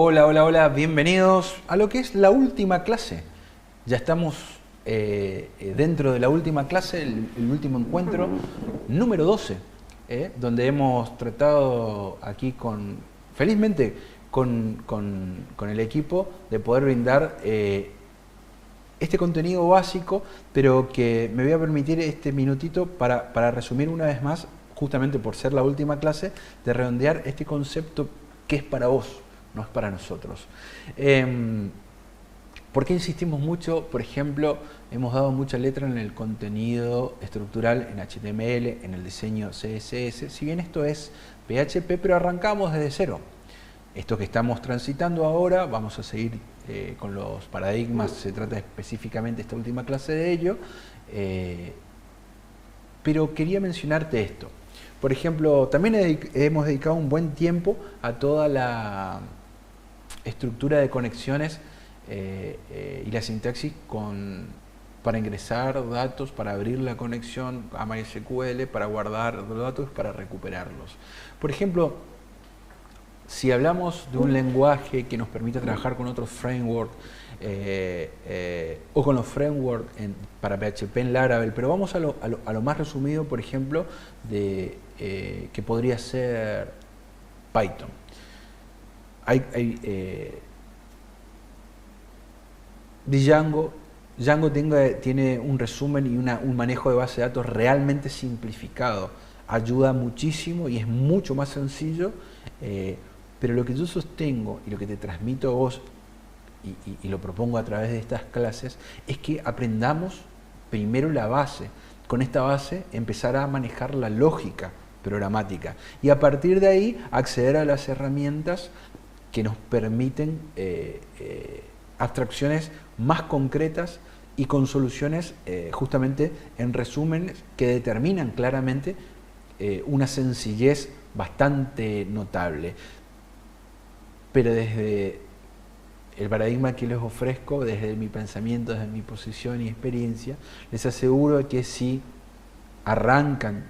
Hola, hola, hola, bienvenidos a lo que es la última clase. Ya estamos dentro de la última clase, el último encuentro, número 12, donde hemos tratado aquí felizmente, con el equipo de poder brindar este contenido básico, pero que me voy a permitir este minutito para resumir una vez más, justamente por ser la última clase, de redondear este concepto que es para vos, no es para nosotros. ¿Por qué insistimos mucho? Por ejemplo, hemos dado mucha letra en el contenido estructural en HTML, en el diseño CSS, si bien esto es PHP, pero arrancamos desde cero. Esto que estamos transitando ahora, vamos a seguir con los paradigmas, se trata específicamente esta última clase de ello, pero quería mencionarte esto. Por ejemplo, también hemos dedicado un buen tiempo a toda la estructura de conexiones y la sintaxis para ingresar datos, para abrir la conexión a MySQL, para guardar los datos, para recuperarlos. Por ejemplo, si hablamos de un lenguaje que nos permite trabajar con otros frameworks o con los frameworks para PHP en Laravel, pero vamos a lo más resumido, por ejemplo, que podría ser Python. Django tiene un resumen y un manejo de base de datos realmente simplificado. Ayuda muchísimo y es mucho más sencillo, pero lo que yo sostengo y lo que te transmito a vos y lo propongo a través de estas clases es que aprendamos primero la base. Con esta base empezar a manejar la lógica programática y a partir de ahí acceder a las herramientas que nos permiten abstracciones más concretas y con soluciones justamente en resúmenes que determinan claramente una sencillez bastante notable. Pero desde el paradigma que les ofrezco, desde mi pensamiento, desde mi posición y experiencia, les aseguro que si arrancan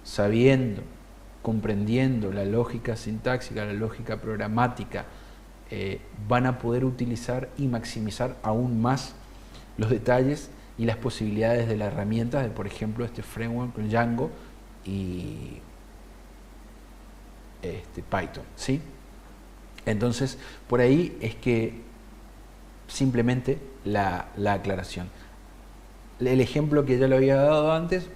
sabiendo, comprendiendo la lógica sintáctica, la lógica programática, van a poder utilizar y maximizar aún más los detalles y las posibilidades de la herramienta de, por ejemplo, este framework con Django y Python, ¿sí? Entonces, por ahí es que simplemente la aclaración. El ejemplo que ya lo había dado antes,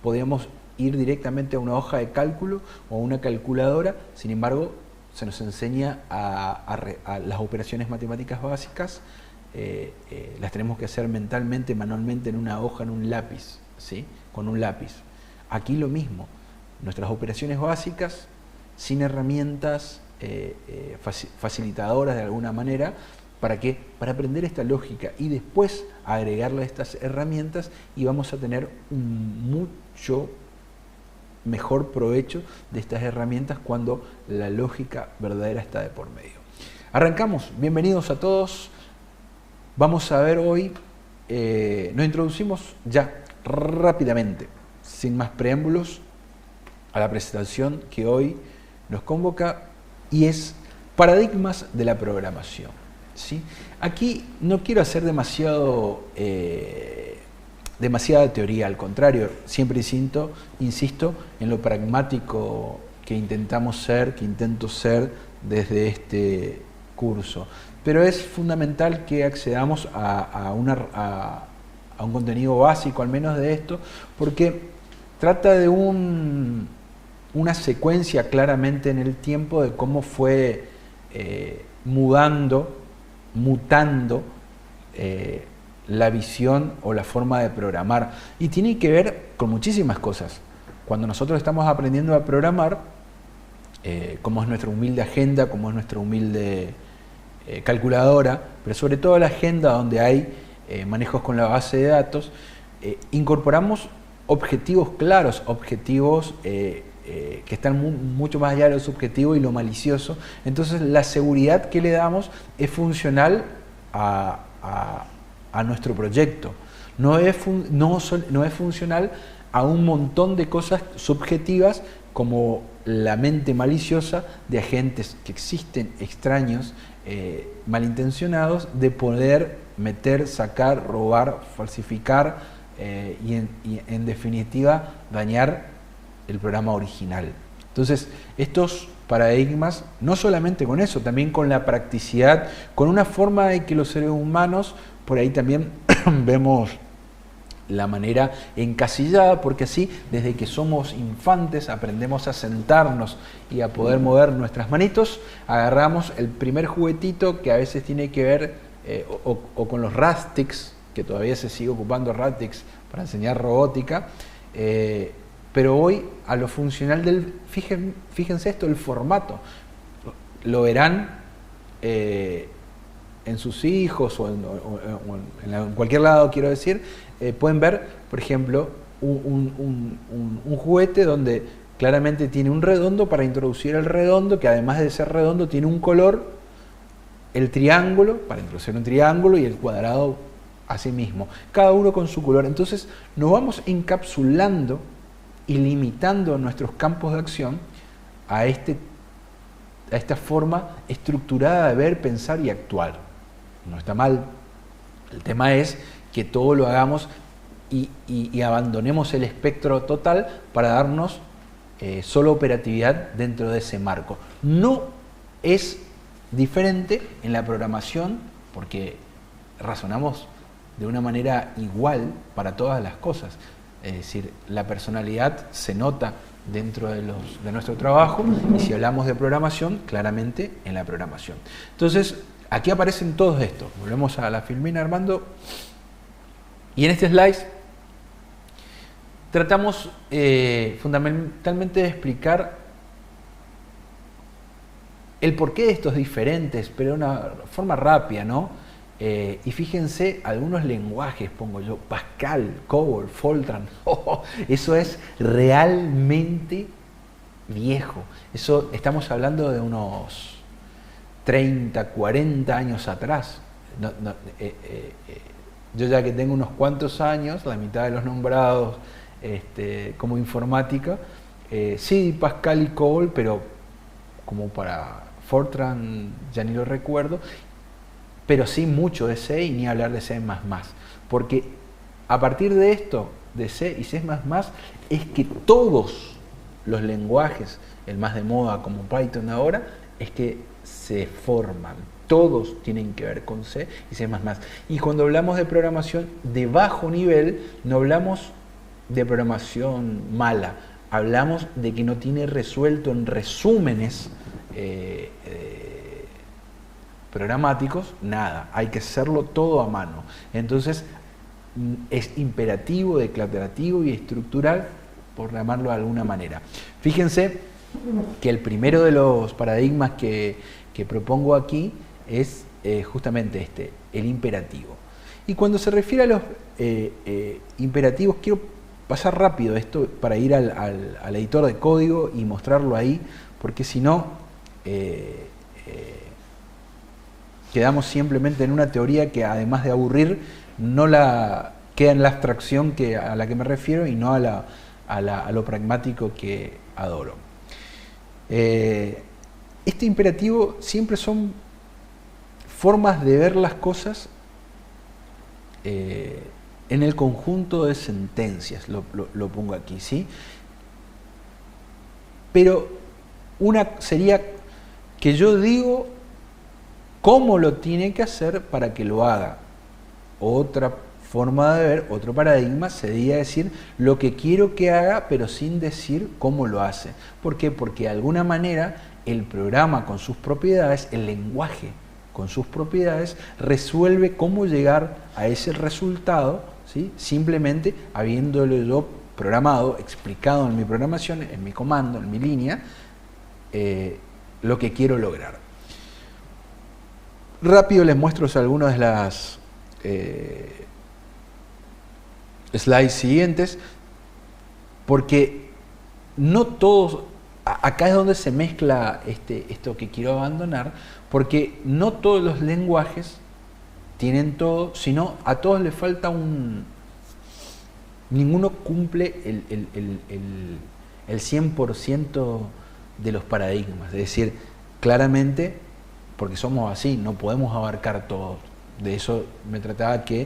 podríamos ir directamente a una hoja de cálculo o a una calculadora, sin embargo, se nos enseña a las operaciones matemáticas básicas, las tenemos que hacer mentalmente, manualmente, en una hoja, en un lápiz, ¿sí? Con un lápiz. Aquí lo mismo, nuestras operaciones básicas, sin herramientas facilitadoras de alguna manera, ¿para qué? Para aprender esta lógica y después agregarle estas herramientas y vamos a tener un mucho mejor provecho de estas herramientas cuando la lógica verdadera está de por medio. Arrancamos, bienvenidos a todos. Vamos a ver hoy, nos introducimos ya rápidamente, sin más preámbulos, a la presentación que hoy nos convoca y es paradigmas de la programación, ¿sí? Aquí no quiero hacer demasiada teoría, al contrario, siempre insisto en lo pragmático que intento ser desde este curso. Pero es fundamental que accedamos a un contenido básico, al menos de esto, porque trata de una secuencia claramente en el tiempo de cómo fue mutando la visión o la forma de programar. Y tiene que ver con muchísimas cosas. Cuando nosotros estamos aprendiendo a programar, como es nuestra humilde agenda, como es nuestra humilde calculadora, pero sobre todo la agenda donde hay manejos con la base de datos, incorporamos objetivos claros, objetivos que están mucho más allá de lo subjetivo y lo malicioso. Entonces la seguridad que le damos es funcional a a nuestro proyecto, no es funcional a un montón de cosas subjetivas como la mente maliciosa de agentes que existen, extraños, malintencionados, de poder meter, sacar, robar, falsificar y en definitiva dañar el programa original. Entonces, estos paradigmas, no solamente con eso, también con la practicidad, con una forma de que los seres humanos, por ahí también vemos la manera encasillada, porque así, desde que somos infantes, aprendemos a sentarnos y a poder mover nuestras manitos, agarramos el primer juguetito que a veces tiene que ver, o con los Radstix, que todavía se sigue ocupando Radstix para enseñar robótica, pero hoy a lo funcional del, fíjense esto, el formato, lo verán en sus hijos o en cualquier lado, quiero decir, pueden ver, por ejemplo, un juguete donde claramente tiene un redondo para introducir el redondo, que además de ser redondo tiene un color, el triángulo para introducir un triángulo y el cuadrado así mismo, cada uno con su color. Entonces nos vamos encapsulando y limitando nuestros campos de acción a esta forma estructurada de ver, pensar y actuar. No está mal, el tema es que todo lo hagamos y abandonemos el espectro total para darnos solo operatividad dentro de ese marco. No es diferente en la programación porque razonamos de una manera igual para todas las cosas. Es decir, la personalidad se nota dentro de nuestro trabajo, y si hablamos de programación, claramente en la programación. Entonces, aquí aparecen todos estos. Volvemos a la filmina, Armando. Y en este slide tratamos fundamentalmente de explicar el porqué de estos diferentes, pero de una forma rápida, ¿no? Y fíjense, algunos lenguajes, pongo yo, Pascal, COBOL, Fortran, eso es realmente viejo. Eso estamos hablando de unos 30, 40 años atrás. Yo ya que tengo unos cuantos años, la mitad de los nombrados como informática, sí, Pascal y COBOL, pero como para Fortran ya ni lo recuerdo, pero sí mucho de C y ni hablar de C++, porque a partir de esto, de C y C++, es que todos los lenguajes, el más de moda como Python ahora, es que se forman, todos tienen que ver con C y C++. Y cuando hablamos de programación de bajo nivel, no hablamos de programación mala, hablamos de que no tiene resuelto en resúmenes programáticos, nada, hay que hacerlo todo a mano. Entonces es imperativo, declarativo y estructural, por llamarlo de alguna manera. Fíjense que el primero de los paradigmas que propongo aquí es justamente el imperativo. Y cuando se refiere a los imperativos, quiero pasar rápido esto para ir al editor de código y mostrarlo ahí, porque si no quedamos simplemente en una teoría que, además de aburrir, no queda en la abstracción a la que me refiero y no a lo pragmático que adoro. Este imperativo siempre son formas de ver las cosas en el conjunto de sentencias, lo pongo aquí, ¿sí? Pero una sería que yo digo cómo lo tiene que hacer para que lo haga. Otra forma de ver, otro paradigma sería decir lo que quiero que haga, pero sin decir cómo lo hace. ¿Por qué? Porque de alguna manera el programa con sus propiedades, el lenguaje con sus propiedades, resuelve cómo llegar a ese resultado, ¿sí? Simplemente habiéndolo yo programado, explicado en mi programación, en mi comando, en mi línea, lo que quiero lograr. Rápido les muestro algunas de las slides siguientes, porque no todos, acá es donde se mezcla esto que quiero abandonar, porque no todos los lenguajes tienen todo, sino a todos les falta un... Ninguno cumple el 100% de los paradigmas. Es decir, claramente, porque somos así, no podemos abarcar todo. De eso me trataba, que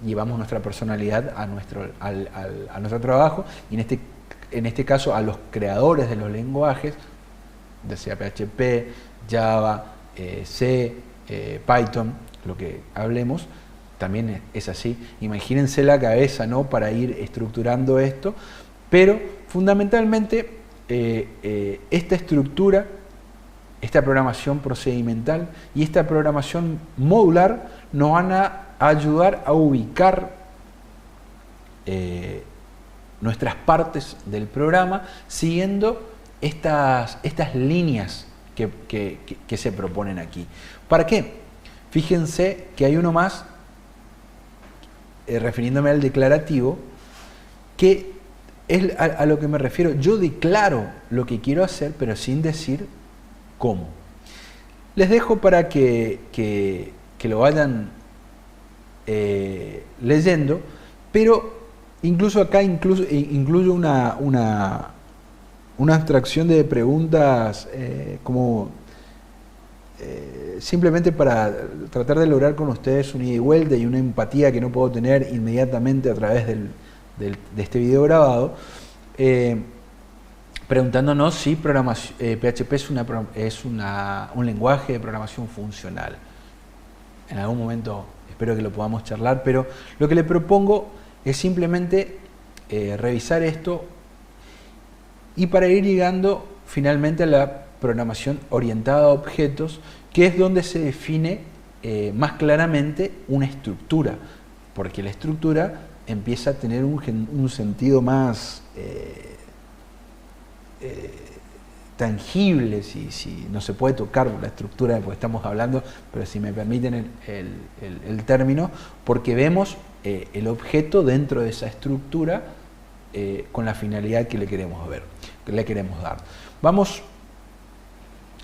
llevamos nuestra personalidad a nuestro trabajo, y en este caso a los creadores de los lenguajes, ya sea PHP, Java, C, Python, lo que hablemos, también es así. Imagínense la cabeza, ¿no?, para ir estructurando esto, pero fundamentalmente esta estructura, esta programación procedimental y esta programación modular nos van a ayudar a ubicar nuestras partes del programa siguiendo estas líneas que se proponen aquí. ¿Para qué? Fíjense que hay uno más, refiriéndome al declarativo, que es a lo que me refiero. Yo declaro lo que quiero hacer, pero sin decir cómo. Les dejo para que lo vayan leyendo, pero incluso acá incluyo una abstracción de preguntas como simplemente para tratar de lograr con ustedes una ida y vuelta y una empatía que no puedo tener inmediatamente a través de este video grabado, preguntándonos si PHP es un lenguaje de programación funcional. En algún momento espero que lo podamos charlar, pero lo que le propongo es simplemente revisar esto, y para ir llegando finalmente a la programación orientada a objetos, que es donde se define más claramente una estructura, porque la estructura empieza a tener un sentido más tangible, si no se puede tocar la estructura porque estamos hablando, pero si me permiten el término, porque vemos el objeto dentro de esa estructura con la finalidad que le queremos dar. Vamos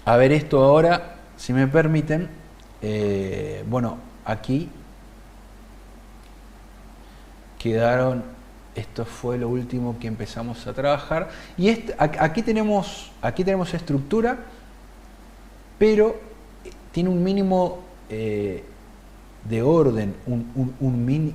a ver esto ahora, si me permiten. Bueno, aquí quedaron, esto fue lo último que empezamos a trabajar, y aquí tenemos estructura, pero tiene un mínimo de orden,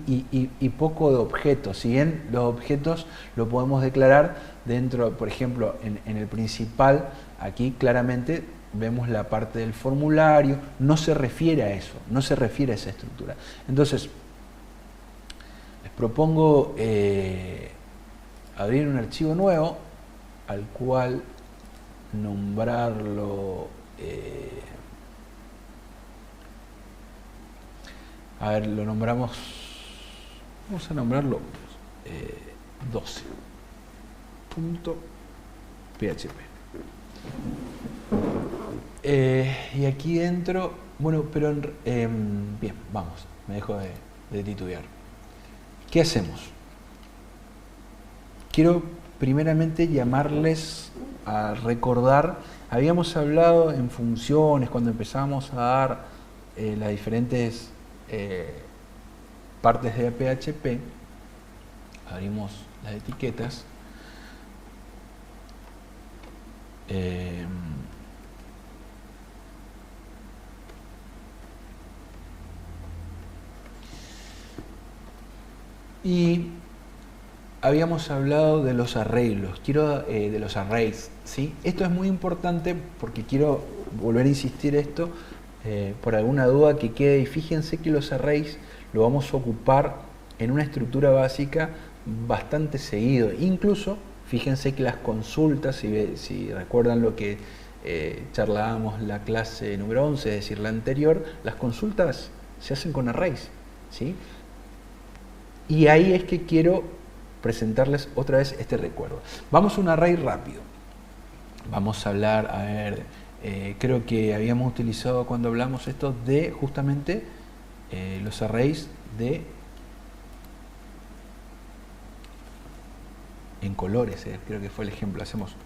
y poco de objetos. Si bien los objetos lo podemos declarar dentro, por ejemplo, en el principal, aquí claramente vemos la parte del formulario, no se refiere a eso, no se refiere a esa estructura. Entonces, les propongo abrir un archivo nuevo, al cual nombrarlo, a ver, lo nombramos, vamos a nombrarlo 12.php. Y aquí dentro, bueno, pero bien, vamos, me dejo de titubear. ¿Qué hacemos? Quiero primeramente llamarles a recordar, habíamos hablado en funciones cuando empezamos a dar las diferentes partes de PHP, abrimos las etiquetas, y habíamos hablado de los arreglos, de los arrays, ¿sí? Esto es muy importante porque quiero volver a insistir esto, por alguna duda que quede, y fíjense que los arrays lo vamos a ocupar en una estructura básica bastante seguido. Incluso, fíjense que las consultas, si recuerdan lo que charlábamos la clase número 11, es decir, la anterior, las consultas se hacen con arrays, ¿sí? Y ahí es que quiero presentarles otra vez este recuerdo. Vamos a un array rápido. Vamos a hablar, a ver, creo que habíamos utilizado cuando hablamos esto de justamente los arrays en colores, creo que fue el ejemplo, hacemos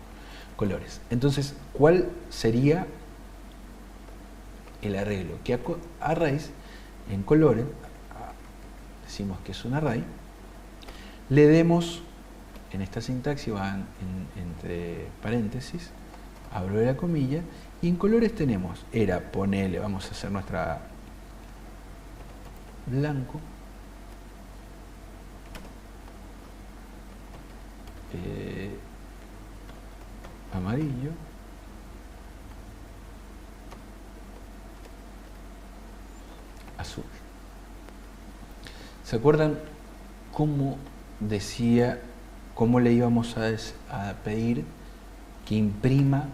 colores. Entonces, ¿cuál sería el arreglo? Que arrays en colores, decimos que es un array, le demos, en esta sintaxis van entre paréntesis, abro la comilla, y en colores tenemos, ponerle, vamos a hacer nuestra blanco, amarillo, azul. ¿Se acuerdan cómo decía, cómo le íbamos a pedir que imprima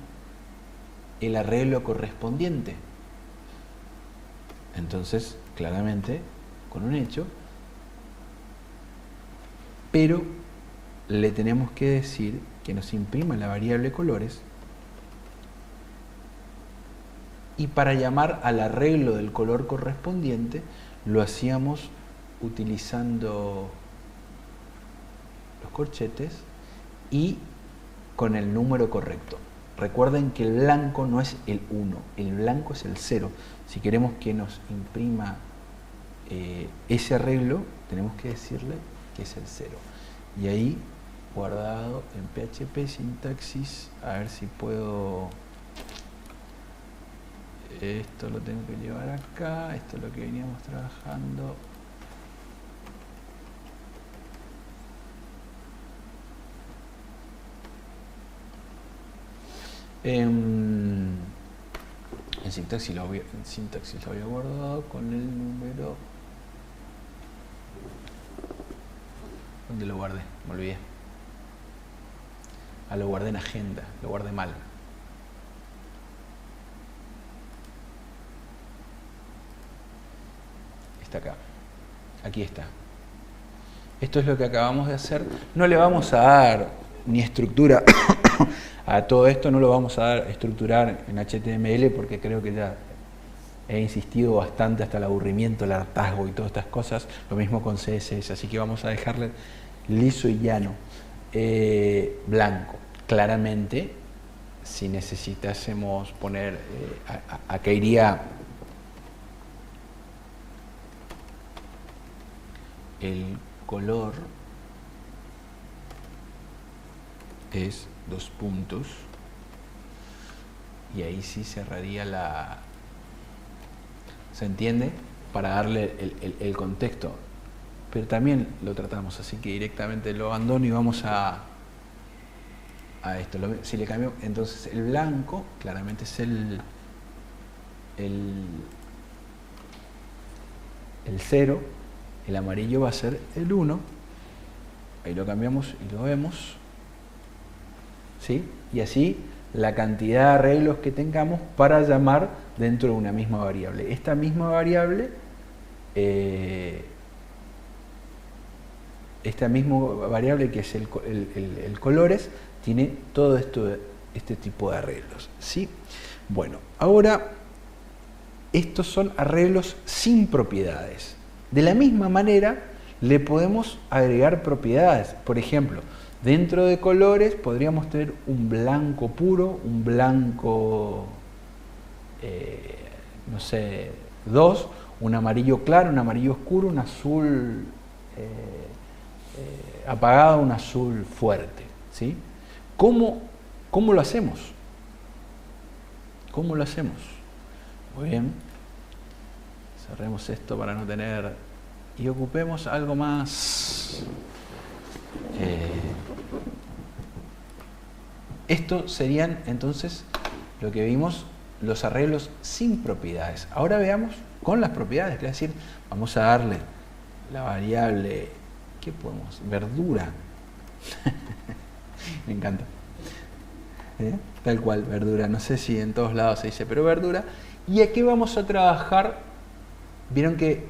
el arreglo correspondiente? Entonces, claramente, con un hecho, pero le tenemos que decir que nos imprima la variable colores, y para llamar al arreglo del color correspondiente lo hacíamos utilizando los corchetes y con el número correcto. Recuerden que el blanco no es el 1, el blanco es el 0. Si queremos que nos imprima ese arreglo, tenemos que decirle que es el 0. Y ahí, guardado en PHP sintaxis, a ver si puedo... Esto lo tengo que llevar acá, esto es lo que veníamos trabajando. En sintaxis lo había guardado con el número. ¿Dónde lo guardé? Me olvidé. Lo guardé en agenda, lo guardé mal. Está acá. Aquí está. Esto es lo que acabamos de hacer. No le vamos a dar ni estructura a todo esto, no lo vamos a dar estructurar en HTML porque creo que ya he insistido bastante hasta el aburrimiento, el hartazgo y todas estas cosas. Lo mismo con CSS, así que vamos a dejarle liso y llano. Blanco. Claramente, si necesitásemos poner, acá iría el color es 2 puntos y ahí sí cerraría la... ¿Se entiende? Para darle el contexto. Pero también lo tratamos, así que directamente lo abandono y vamos a esto. Si le cambio, entonces el blanco claramente es el 0, el amarillo va a ser el 1, ahí lo cambiamos y lo vemos, ¿sí? Y así la cantidad de arreglos que tengamos para llamar dentro de una misma variable. Esta misma variable, que es el colores, tiene todo este tipo de arreglos, ¿sí? Bueno, ahora estos son arreglos sin propiedades. De la misma manera le podemos agregar propiedades. Por ejemplo, dentro de colores podríamos tener un blanco puro, un blanco, no sé, 2, un amarillo claro, un amarillo oscuro, un azul apagado, un azul fuerte, ¿sí? ¿Cómo lo hacemos? ¿Cómo lo hacemos? Muy bien. Cerremos esto para no tener... Y ocupemos algo más... Esto serían entonces lo que vimos, los arreglos sin propiedades. Ahora veamos con las propiedades, que es decir, vamos a darle la variable, ¿qué podemos? Verdura. Me encanta. Tal cual, verdura. No sé si en todos lados se dice, pero verdura. Y aquí vamos a trabajar, vieron que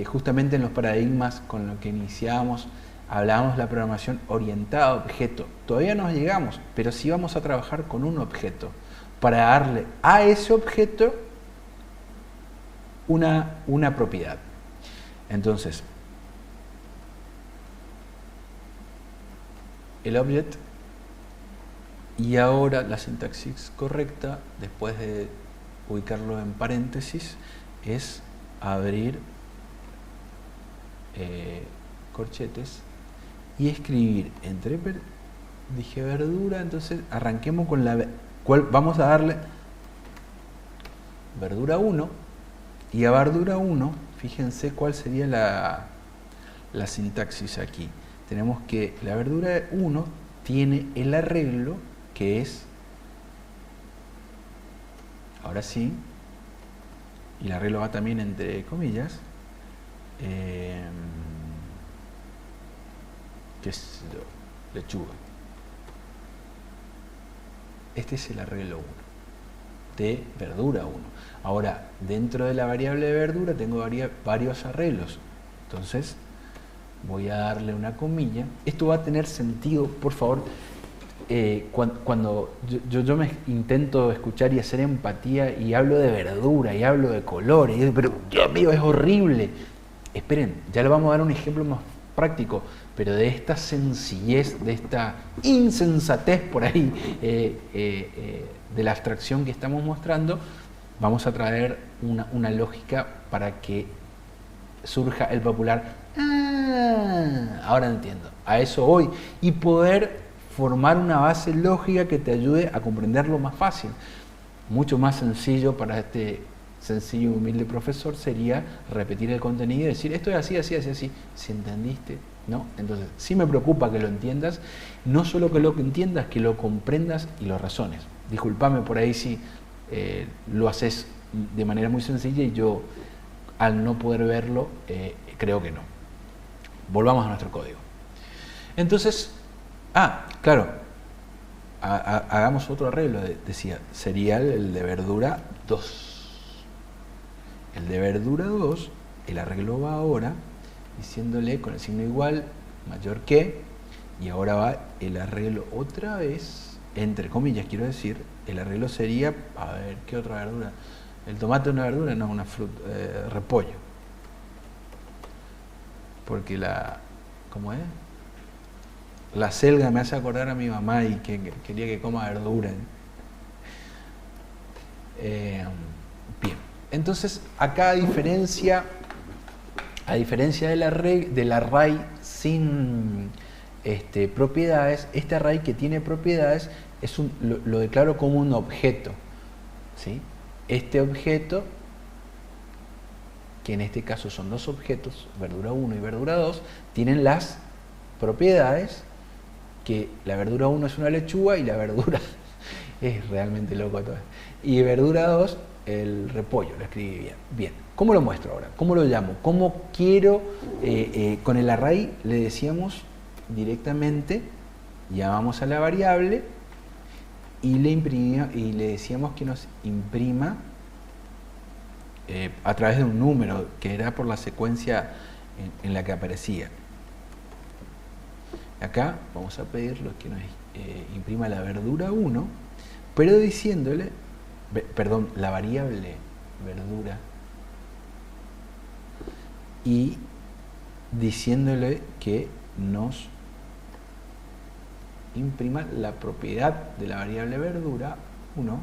justamente en los paradigmas con los que iniciamos, hablábamos de la programación orientada a objeto. Todavía no llegamos, pero sí vamos a trabajar con un objeto para darle a ese objeto una propiedad. Entonces, el object, y ahora la sintaxis correcta, después de ubicarlo en paréntesis, es abrir corchetes y escribir entre, dije verdura, entonces arranquemos con la, vamos a darle verdura 1, y a verdura 1, fíjense cuál sería la sintaxis aquí. Tenemos que la verdura 1 tiene el arreglo que es, ahora sí, y el arreglo va también entre comillas, que es lechuga. Este es el arreglo 1 de verdura 1. Ahora, dentro de la variable de verdura tengo varios arreglos. Entonces, voy a darle una comilla. Esto va a tener sentido, por favor, cuando yo me intento escuchar y hacer empatía y hablo de verdura y hablo de colores, y digo, pero Dios mío, es horrible. Esperen, ya le vamos a dar un ejemplo más práctico, pero de esta sencillez, de esta insensatez por ahí, de la abstracción que estamos mostrando, vamos a traer una lógica para que surja el popular. Ahora entiendo, a eso voy, y poder formar una base lógica que te ayude a comprenderlo más fácil. Mucho más sencillo para este sencillo y humilde profesor sería repetir el contenido y decir, esto es así, así, así, así. Si entendiste, ¿no? Entonces, sí me preocupa que lo entiendas, no solo que lo entiendas, que lo comprendas y lo razones. Disculpame por ahí si lo haces de manera muy sencilla y yo, al no poder verlo, creo que no. Volvamos a nuestro código. Entonces, claro, hagamos otro arreglo, decía, sería el de verdura 2. El de verdura 2, el arreglo va ahora, diciéndole con el signo igual, mayor que, y ahora va el arreglo otra vez, entre comillas quiero decir, el arreglo sería, a ver, ¿qué otra verdura? ¿El tomate es una verdura? No, una fruta, repollo. Porque ¿cómo es? La selga me hace acordar a mi mamá y que quería que coma verdura. Bien, entonces acá a diferencia del array sin propiedades, este array que tiene propiedades lo declaro como un objeto, ¿sí? Este objeto, que en este caso son dos objetos, verdura 1 y verdura 2, tienen las propiedades que la verdura 1 es una lechuga y la verdura es realmente loco todo. Y verdura 2, el repollo, lo escribí bien. Bien, ¿cómo lo muestro ahora? ¿Cómo lo llamo? ¿Cómo quiero? Con el array le decíamos directamente, llamamos a la variable y le decíamos que nos imprima a través de un número, que era por la secuencia en la que aparecía. Acá vamos a pedirle que nos imprima la verdura 1, pero diciéndole, perdón, la variable verdura, y diciéndole que nos imprima la propiedad de la variable verdura 1,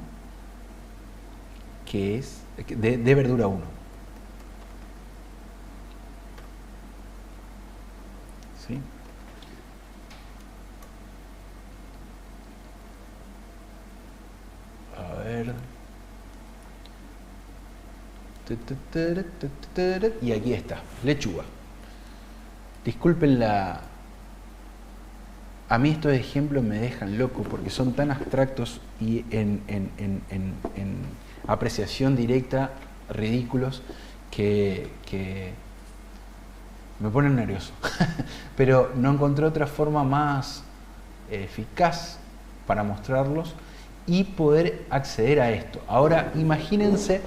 que es de verdura 1. ¿Sí? A ver. Y aquí está, lechuga. Disculpen a mí estos ejemplos me dejan loco porque son tan abstractos y en apreciación directa ridículos que me ponen nervioso. Pero no encontré otra forma más eficaz para mostrarlos y poder acceder a esto. Ahora imagínense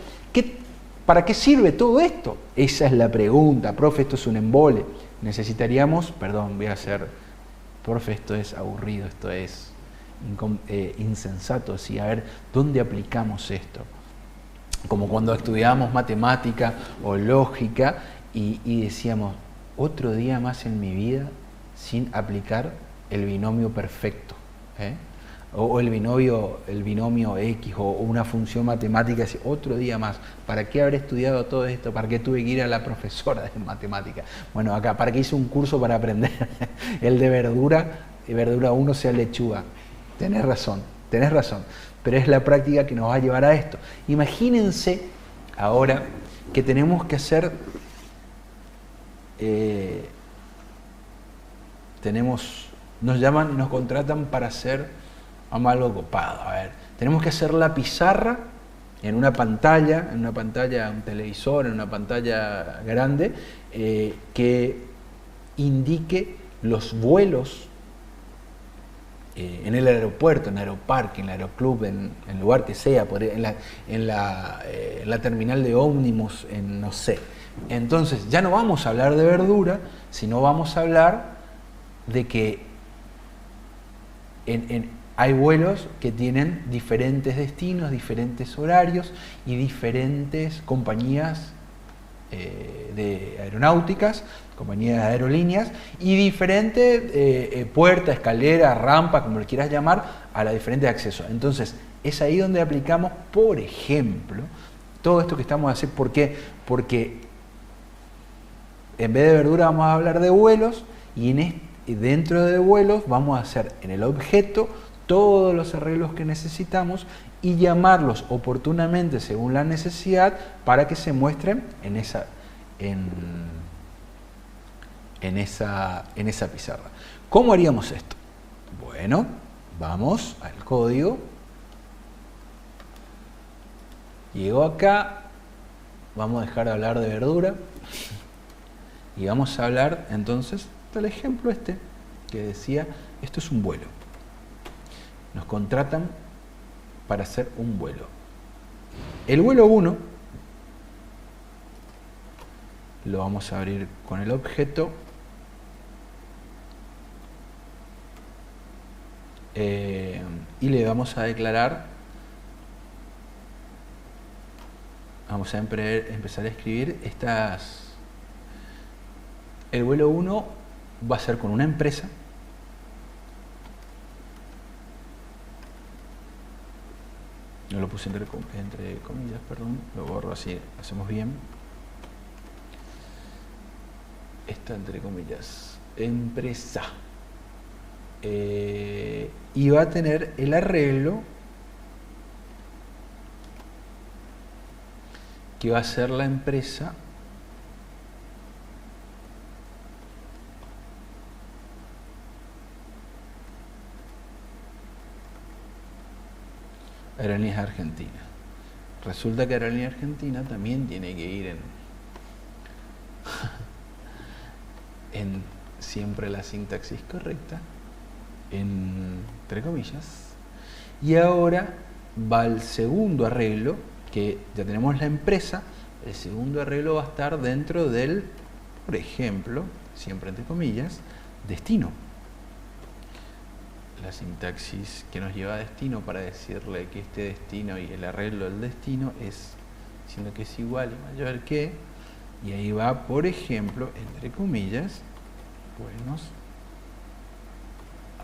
¿para qué sirve todo esto? Esa es la pregunta, profe, esto es un embole. Necesitaríamos, perdón, voy a hacer, profe, esto es aburrido, esto es insensato, ¿sí? A ver, ¿dónde aplicamos esto? Como cuando estudiábamos matemática o lógica y decíamos, otro día más en mi vida sin aplicar el binomio perfecto. o el binomio X o una función matemática, así, otro día más. ¿Para qué habré estudiado todo esto? ¿Para qué tuve que ir a la profesora de matemática? Bueno, acá, ¿para qué hice un curso para aprender el de verdura 1 sea lechuga? Tenés razón, pero es la práctica que nos va a llevar a esto. Imagínense ahora que tenemos que hacer, nos llaman y nos contratan para hacer algo copado. A ver, tenemos que hacer la pizarra en una pantalla, un televisor, en una pantalla grande, que indique los vuelos en el aeropuerto, en el aeroparque, en el aeroclub, en el lugar que sea, en la terminal de ómnibus, no sé. Entonces, ya no vamos a hablar de verdura, sino vamos a hablar de que hay vuelos que tienen diferentes destinos, diferentes horarios y diferentes compañías de aeronáuticas, compañías de aerolíneas y diferentes puertas, escaleras, rampas, como le quieras llamar, a los diferentes accesos. Entonces, es ahí donde aplicamos, por ejemplo, todo esto que estamos haciendo. ¿Por qué? Porque en vez de verdura vamos a hablar de vuelos y dentro de vuelos vamos a hacer en el objeto todos los arreglos que necesitamos y llamarlos oportunamente según la necesidad para que se muestren en esa pizarra. ¿Cómo haríamos esto? Bueno, vamos al código. Llego acá, vamos a dejar de hablar de verdura y vamos a hablar entonces del ejemplo que decía, esto es un vuelo. Nos contratan para hacer un vuelo. El vuelo 1 lo vamos a abrir con el objeto y le vamos a declarar, vamos a empezar a escribir el vuelo 1 va a ser con una empresa. No lo puse entre comillas, perdón, lo borro así, hacemos bien. Está entre comillas, empresa. Y va a tener el arreglo que va a ser la empresa Aerolíneas Argentina. Resulta que Aerolíneas Argentina también tiene que ir en siempre la sintaxis correcta, entre comillas. Y ahora va el segundo arreglo, que ya tenemos la empresa. El segundo arreglo va a estar dentro del, por ejemplo, siempre entre comillas, destino. La sintaxis que nos lleva a destino para decirle que este destino y el arreglo del destino es diciendo que es igual y mayor que, y ahí va, por ejemplo, entre comillas, Buenos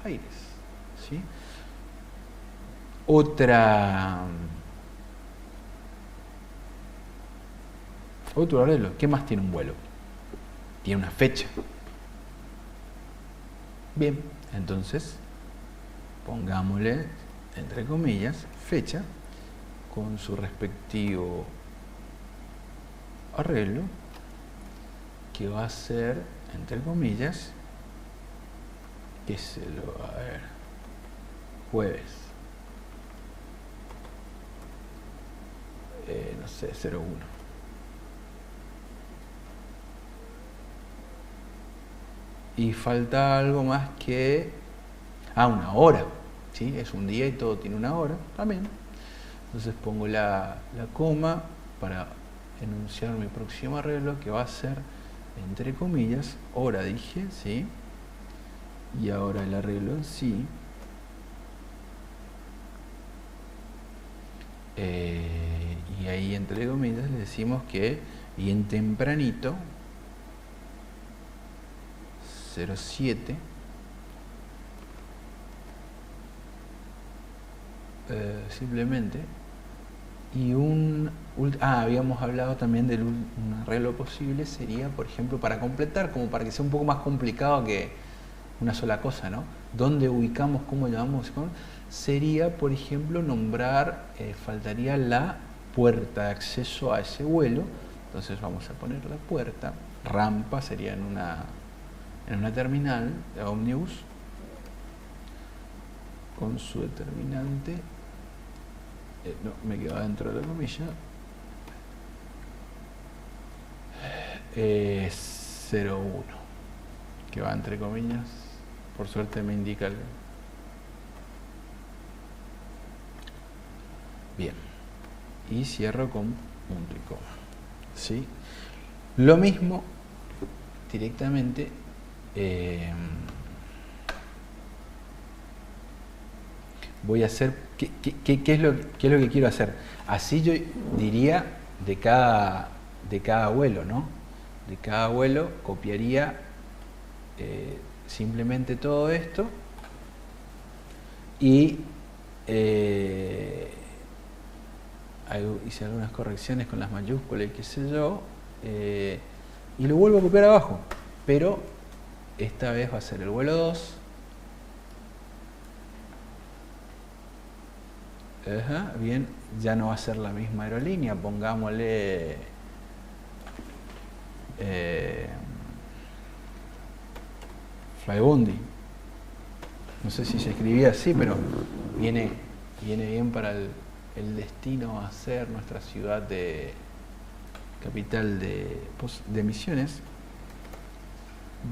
Aires, ¿sí? Otro arreglo, ¿qué más tiene un vuelo? Tiene una fecha. Bien, entonces pongámosle, entre comillas, fecha con su respectivo arreglo, que va a ser, entre comillas, jueves, no sé, 01. Y falta algo más que una hora, ¿sí? Es un día y todo tiene una hora también. Entonces pongo la coma para enunciar mi próximo arreglo, que va a ser, entre comillas, hora dije, ¿sí? Y ahora el arreglo en sí. Y ahí, entre comillas, le decimos que bien tempranito, 07, simplemente. Y habíamos hablado también de un arreglo posible, sería, por ejemplo, para completar, como para que sea un poco más complicado que una sola cosa, ¿no? ¿Dónde ubicamos, cómo llamamos? Sería, por ejemplo, nombrar, faltaría la puerta de acceso a ese vuelo. Entonces vamos a poner la puerta. Rampa sería en una terminal de ómnibus con su determinante. No, me quedo dentro de la comilla. 01, que va entre comillas. Por suerte me indica el... Bien. Y cierro con punto y coma. ¿Sí? Lo mismo directamente. Voy a hacer, ¿qué es lo que quiero hacer? Así yo diría de cada vuelo, ¿no? De cada vuelo copiaría simplemente todo esto y hice algunas correcciones con las mayúsculas y qué sé yo, y lo vuelvo a copiar abajo, pero esta vez va a ser el vuelo 2. Bien, ya no va a ser la misma aerolínea, pongámosle Flybondi. No sé si se escribía así, pero viene bien para el destino a ser nuestra ciudad de capital de Misiones.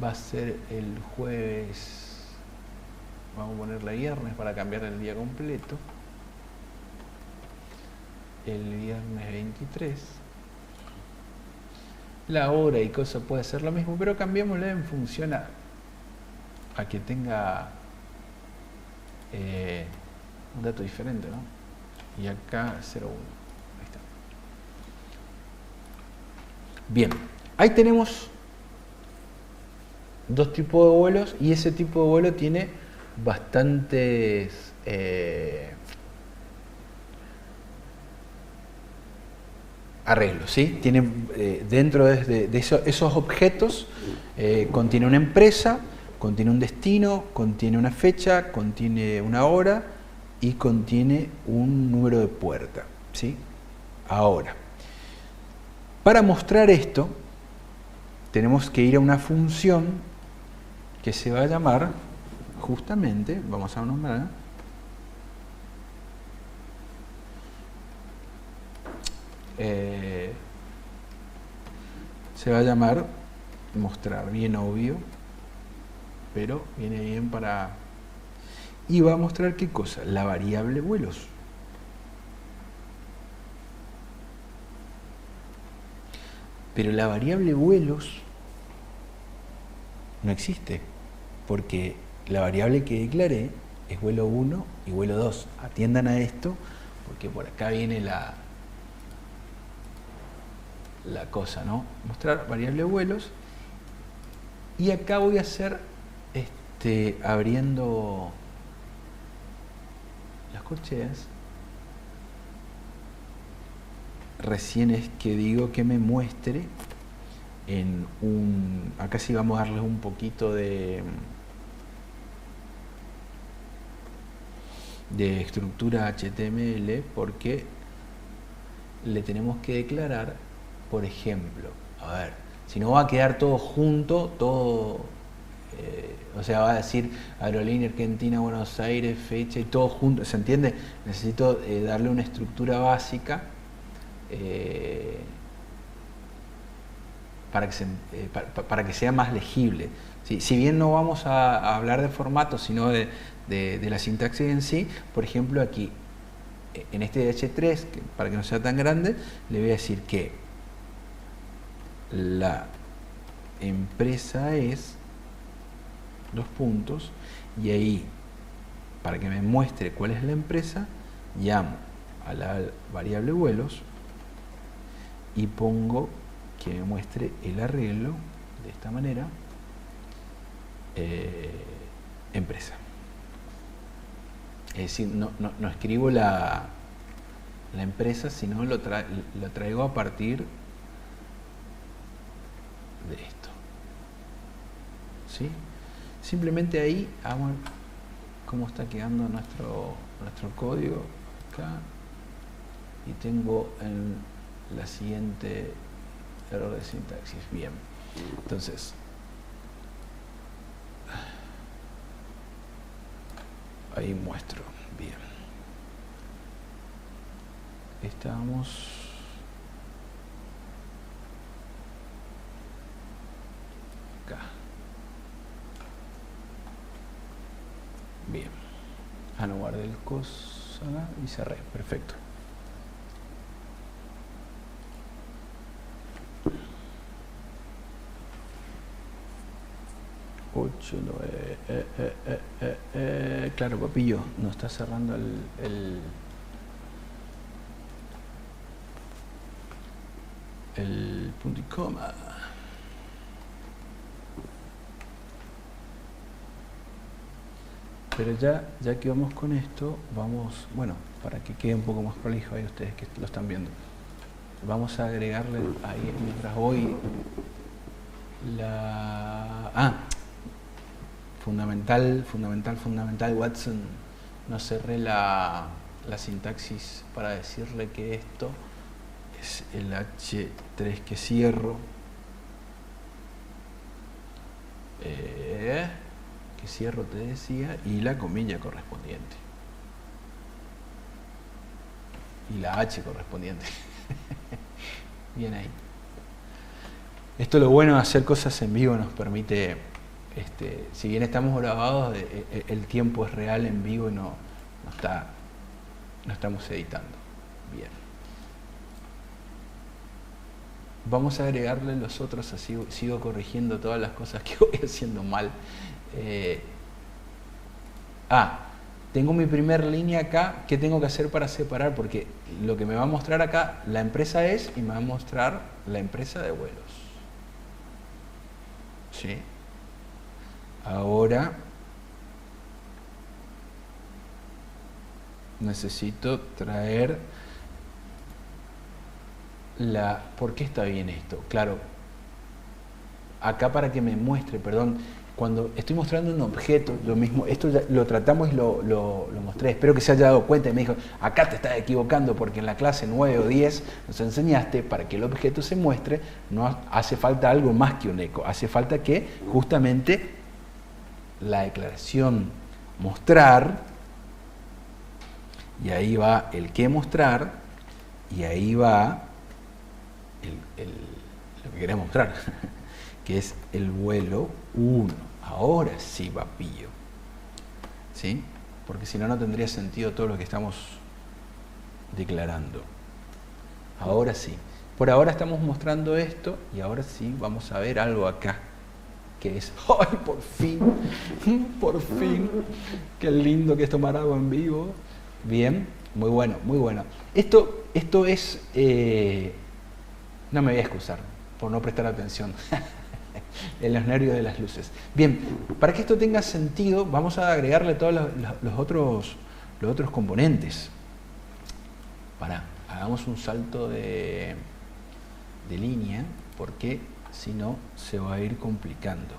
Va a ser el jueves, vamos a ponerle viernes para cambiar el día completo. El viernes 23. La hora y cosa puede ser lo mismo, pero cambiémosla en función a que tenga un dato diferente, ¿no? Y acá 01. Ahí está. Bien, ahí tenemos dos tipos de vuelos y ese tipo de vuelo tiene bastantes arreglos, ¿sí? Tiene dentro de esos objetos contiene una empresa, contiene un destino, contiene una fecha, contiene una hora y contiene un número de puerta, ¿sí? Ahora, para mostrar esto tenemos que ir a una función que se va a llamar justamente, vamos a nombrar, se va a llamar mostrar, bien obvio, pero viene bien para... Y va a mostrar qué cosa, la variable vuelos. Pero la variable vuelos no existe, porque la variable que declaré es vuelo 1 y vuelo 2. Atiendan a esto, porque por acá viene la cosa, ¿no? Mostrar variable vuelos. Y acá voy a hacer, abriendo las corcheas, recién es que digo que me muestre en un... Acá sí vamos a darle un poquito de estructura HTML, porque le tenemos que declarar, por ejemplo, a ver, si no va a quedar todo junto, todo, o sea, va a decir Aerolínea Argentina, Buenos Aires, fecha y todo junto, ¿se entiende? Necesito darle una estructura básica para que sea más legible. ¿Sí? Si bien no vamos a hablar de formato, sino de la sintaxis en sí, por ejemplo aquí, en este H3, para que no sea tan grande, le voy a decir que la empresa es dos puntos, y ahí, para que me muestre cuál es la empresa, llamo a la variable vuelos y pongo que me muestre el arreglo de esta manera, empresa. Es decir, no escribo la empresa, sino lo traigo a partir de esto. ¿Sí? Simplemente ahí hago cómo está quedando nuestro código acá. Y tengo la siguiente error de sintaxis. Bien. Entonces, ahí muestro. Bien. Estamos. Acá. Bien. No guardé el cosa y cerré. Perfecto. Claro, papillo, nos está cerrando el punto y coma. Pero ya que vamos con esto, vamos, bueno, para que quede un poco más prolijo ahí ustedes que lo están viendo, vamos a agregarle ahí mientras voy fundamental, Watson, no cerré la sintaxis para decirle que esto es el H3 que cierro, te decía, y la comilla correspondiente y la H correspondiente. Bien ahí. Esto, lo bueno de hacer cosas en vivo, nos permite, si bien estamos grabados, el tiempo es real en vivo y no estamos editando. Bien. Vamos a agregarle los otros, así sigo corrigiendo todas las cosas que voy haciendo mal. Tengo mi primer línea acá. ¿Qué tengo que hacer para separar? Porque lo que me va a mostrar acá, la empresa es, y me va a mostrar la empresa de vuelos. ¿Sí? Ahora necesito traer ¿por qué está bien esto? Claro, acá para que me muestre, cuando estoy mostrando un objeto, lo mismo, esto ya lo tratamos y lo mostré, espero que se haya dado cuenta y me dijo, acá te estás equivocando porque en la clase 9 o 10 nos enseñaste, para que el objeto se muestre, no hace falta algo más que un eco, hace falta que justamente la declaración mostrar, y ahí va el que mostrar, y ahí va lo que queremos mostrar, que es el vuelo 1. Ahora sí, papillo. ¿Sí? Porque si no, no tendría sentido todo lo que estamos declarando. Ahora sí. Por ahora estamos mostrando esto y ahora sí vamos a ver algo acá. Que es, ¡ay, por fin! ¡Por fin! ¡Qué lindo que es tomar agua en vivo! Bien, muy bueno, muy bueno. Esto es... no me voy a excusar por no prestar atención en los nervios de las luces. Bien, para que esto tenga sentido, vamos a agregarle todos los otros componentes. Hagamos un salto de línea, porque si no se va a ir complicando.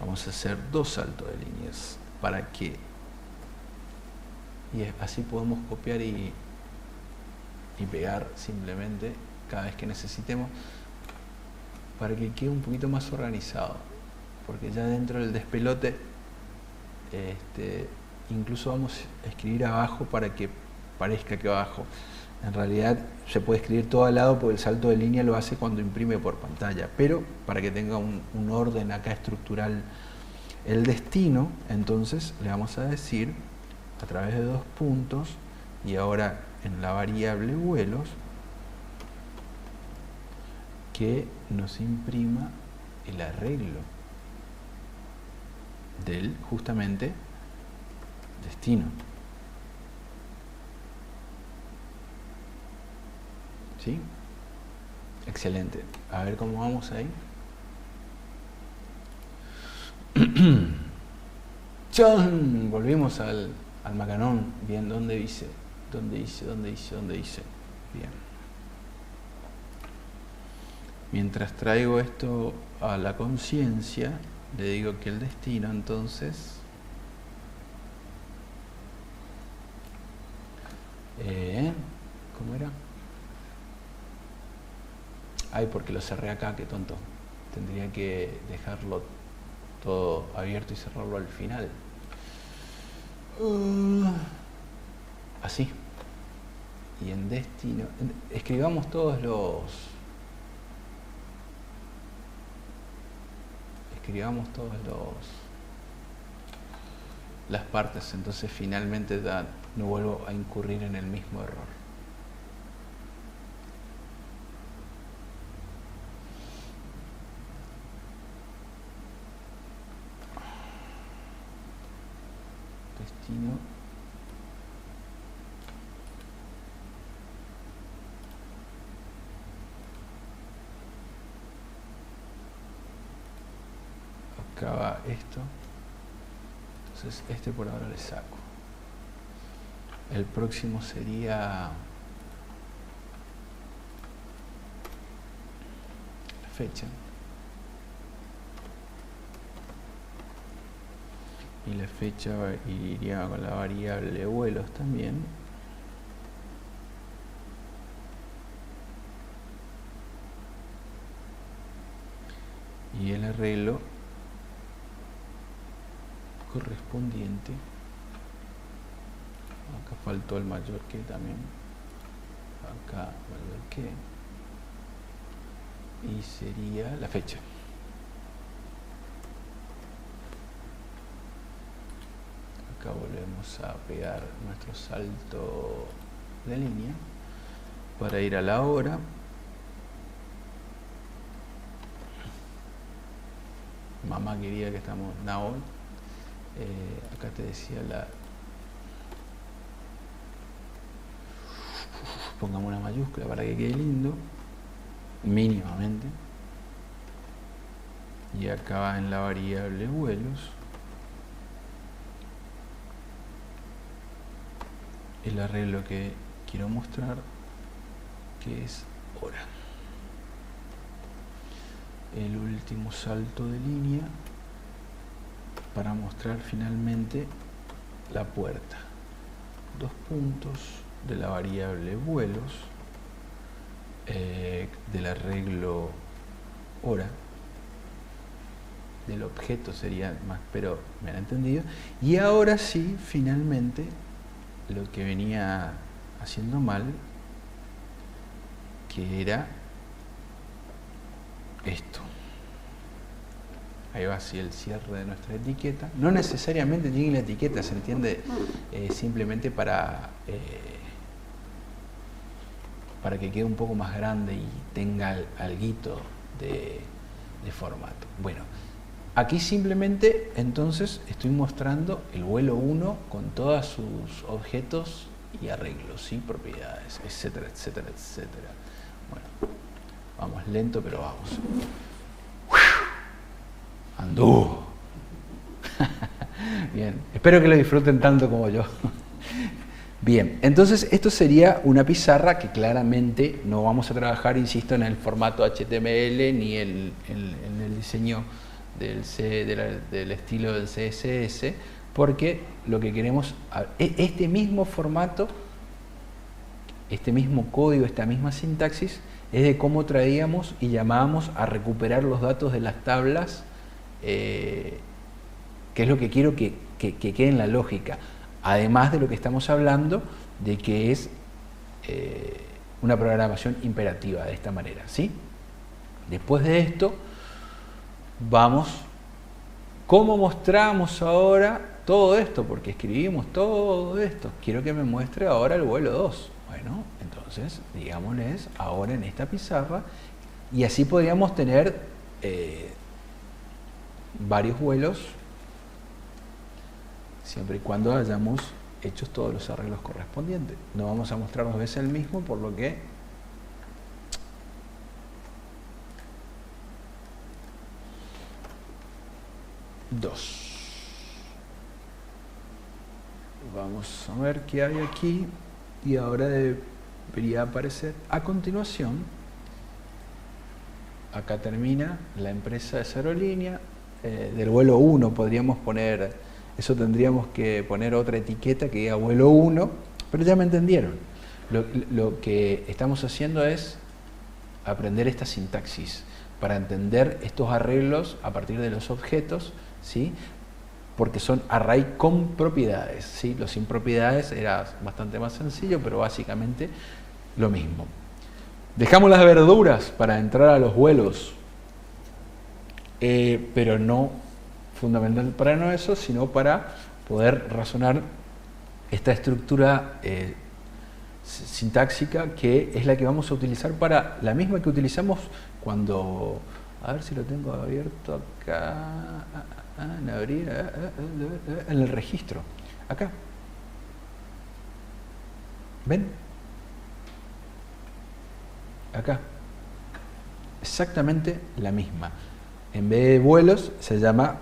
Vamos a hacer 2 saltos de líneas para que, y así podemos copiar y pegar simplemente cada vez que necesitemos, para que quede un poquito más organizado, porque ya dentro del despelote incluso vamos a escribir abajo para que parezca que abajo. En realidad se puede escribir todo al lado porque el salto de línea lo hace cuando imprime por pantalla, pero para que tenga un orden acá estructural el destino, entonces le vamos a decir a través de 2 puntos, y ahora en la variable vuelos, que nos imprima el arreglo del justamente destino. ¿Sí? Excelente. A ver cómo vamos ahí. ¡Chon! Volvimos al Almacanón, bien, ¿dónde dice? ¿Dónde dice? Bien. Mientras traigo esto a la conciencia, le digo que el destino, entonces, ¿cómo era? Ay, porque lo cerré acá, qué tonto. Tendría que dejarlo todo abierto y cerrarlo al final. Así. Y en destino, escribamos todos las partes, entonces finalmente no vuelvo a incurrir en el mismo error. Destino. Acá va esto. Entonces este por ahora le saco. El próximo sería la fecha. Y la fecha iría con la variable vuelos también. Y el arreglo correspondiente. Acá faltó el mayor que también. Acá mayor que. Y sería la fecha. Acá volvemos a pegar nuestro salto de línea para ir a la hora. Mamá quería que estamos now. Acá te decía pongamos una mayúscula para que quede lindo, mínimamente. Y acá va en la variable vuelos el arreglo que quiero mostrar, que es hora. El último salto de línea para mostrar finalmente la puerta. 2 puntos de la variable vuelos, del arreglo hora, del objeto sería más, pero me han entendido. Y ahora sí, finalmente, lo que venía haciendo mal, que era esto. Ahí va así el cierre de nuestra etiqueta. No necesariamente tiene la etiqueta, se entiende simplemente para que quede un poco más grande y tenga alguito de formato. Bueno, aquí simplemente entonces estoy mostrando el vuelo 1 con todos sus objetos y arreglos, ¿sí? Propiedades, etcétera, etcétera, etcétera. Bueno, vamos lento, pero vamos. Andú. Bien, espero que lo disfruten tanto como yo. Bien, entonces esto sería una pizarra que claramente no vamos a trabajar, insisto, en el formato HTML ni en el diseño del estilo del CSS, porque lo que queremos, este mismo formato, este mismo código, esta misma sintaxis, es de cómo traíamos y llamábamos a recuperar los datos de las tablas, que es lo que quiero que quede en la lógica. Además de lo que estamos hablando, de que es una programación imperativa de esta manera, ¿sí? Después de esto, vamos, ¿cómo mostramos ahora todo esto? Porque escribimos todo esto. Quiero que me muestre ahora el vuelo 2. Bueno, entonces, digámosles ahora en esta pizarra, y así podríamos tener varios vuelos, siempre y cuando hayamos hecho todos los arreglos correspondientes. No vamos a mostrar 2 veces el mismo, por lo que Vamos a ver qué hay aquí. Y ahora debería aparecer a continuación. Acá termina la empresa de esa aerolínea. Del vuelo 1 podríamos poner, eso tendríamos que poner otra etiqueta que diga vuelo 1, pero ya me entendieron. Lo que estamos haciendo es aprender esta sintaxis para entender estos arreglos a partir de los objetos, ¿sí? Porque son array con propiedades, ¿sí? Los sin propiedades era bastante más sencillo, pero básicamente lo mismo. Dejamos las verduras para entrar a los vuelos, pero no fundamental para no eso, sino para poder razonar esta estructura sintáxica que es la que vamos a utilizar para la misma que utilizamos cuando, a ver si lo tengo abierto acá, en abrir, en el registro, acá. ¿Ven? Acá. Exactamente la misma. En vez de vuelos se llama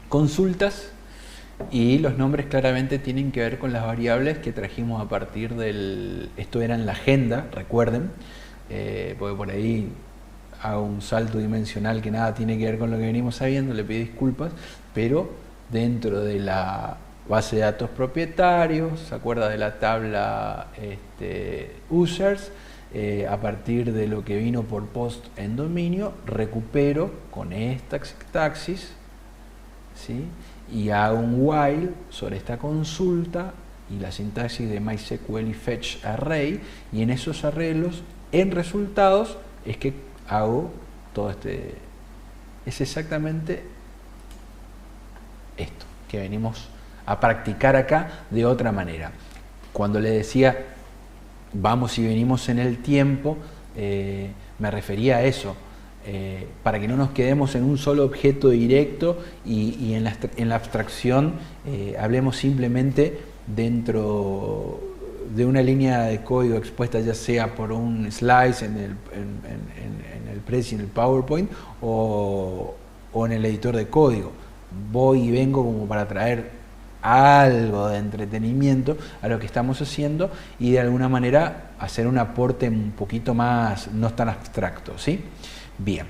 consultas y los nombres claramente tienen que ver con las variables que trajimos a partir del... Esto era en la agenda, recuerden, porque por ahí hago un salto dimensional que nada tiene que ver con lo que venimos sabiendo, le pido disculpas, pero dentro de la base de datos propietarios, ¿se acuerda de la tabla users? A partir de lo que vino por post en dominio, recupero con esta taxis, ¿sí? Y hago un while sobre esta consulta y la sintaxis de MySQL y fetch array, y en esos arreglos, en resultados, es que hago todo este... Es exactamente esto que venimos a practicar acá de otra manera. Cuando le decía vamos y venimos en el tiempo, me refería a eso, para que no nos quedemos en un solo objeto directo y en la abstracción hablemos simplemente dentro de una línea de código expuesta ya sea por un slice en el Prezi, en el PowerPoint o en el editor de código. Voy y vengo como para traer algo de entretenimiento a lo que estamos haciendo y de alguna manera hacer un aporte un poquito más, no tan abstracto, ¿sí? Bien,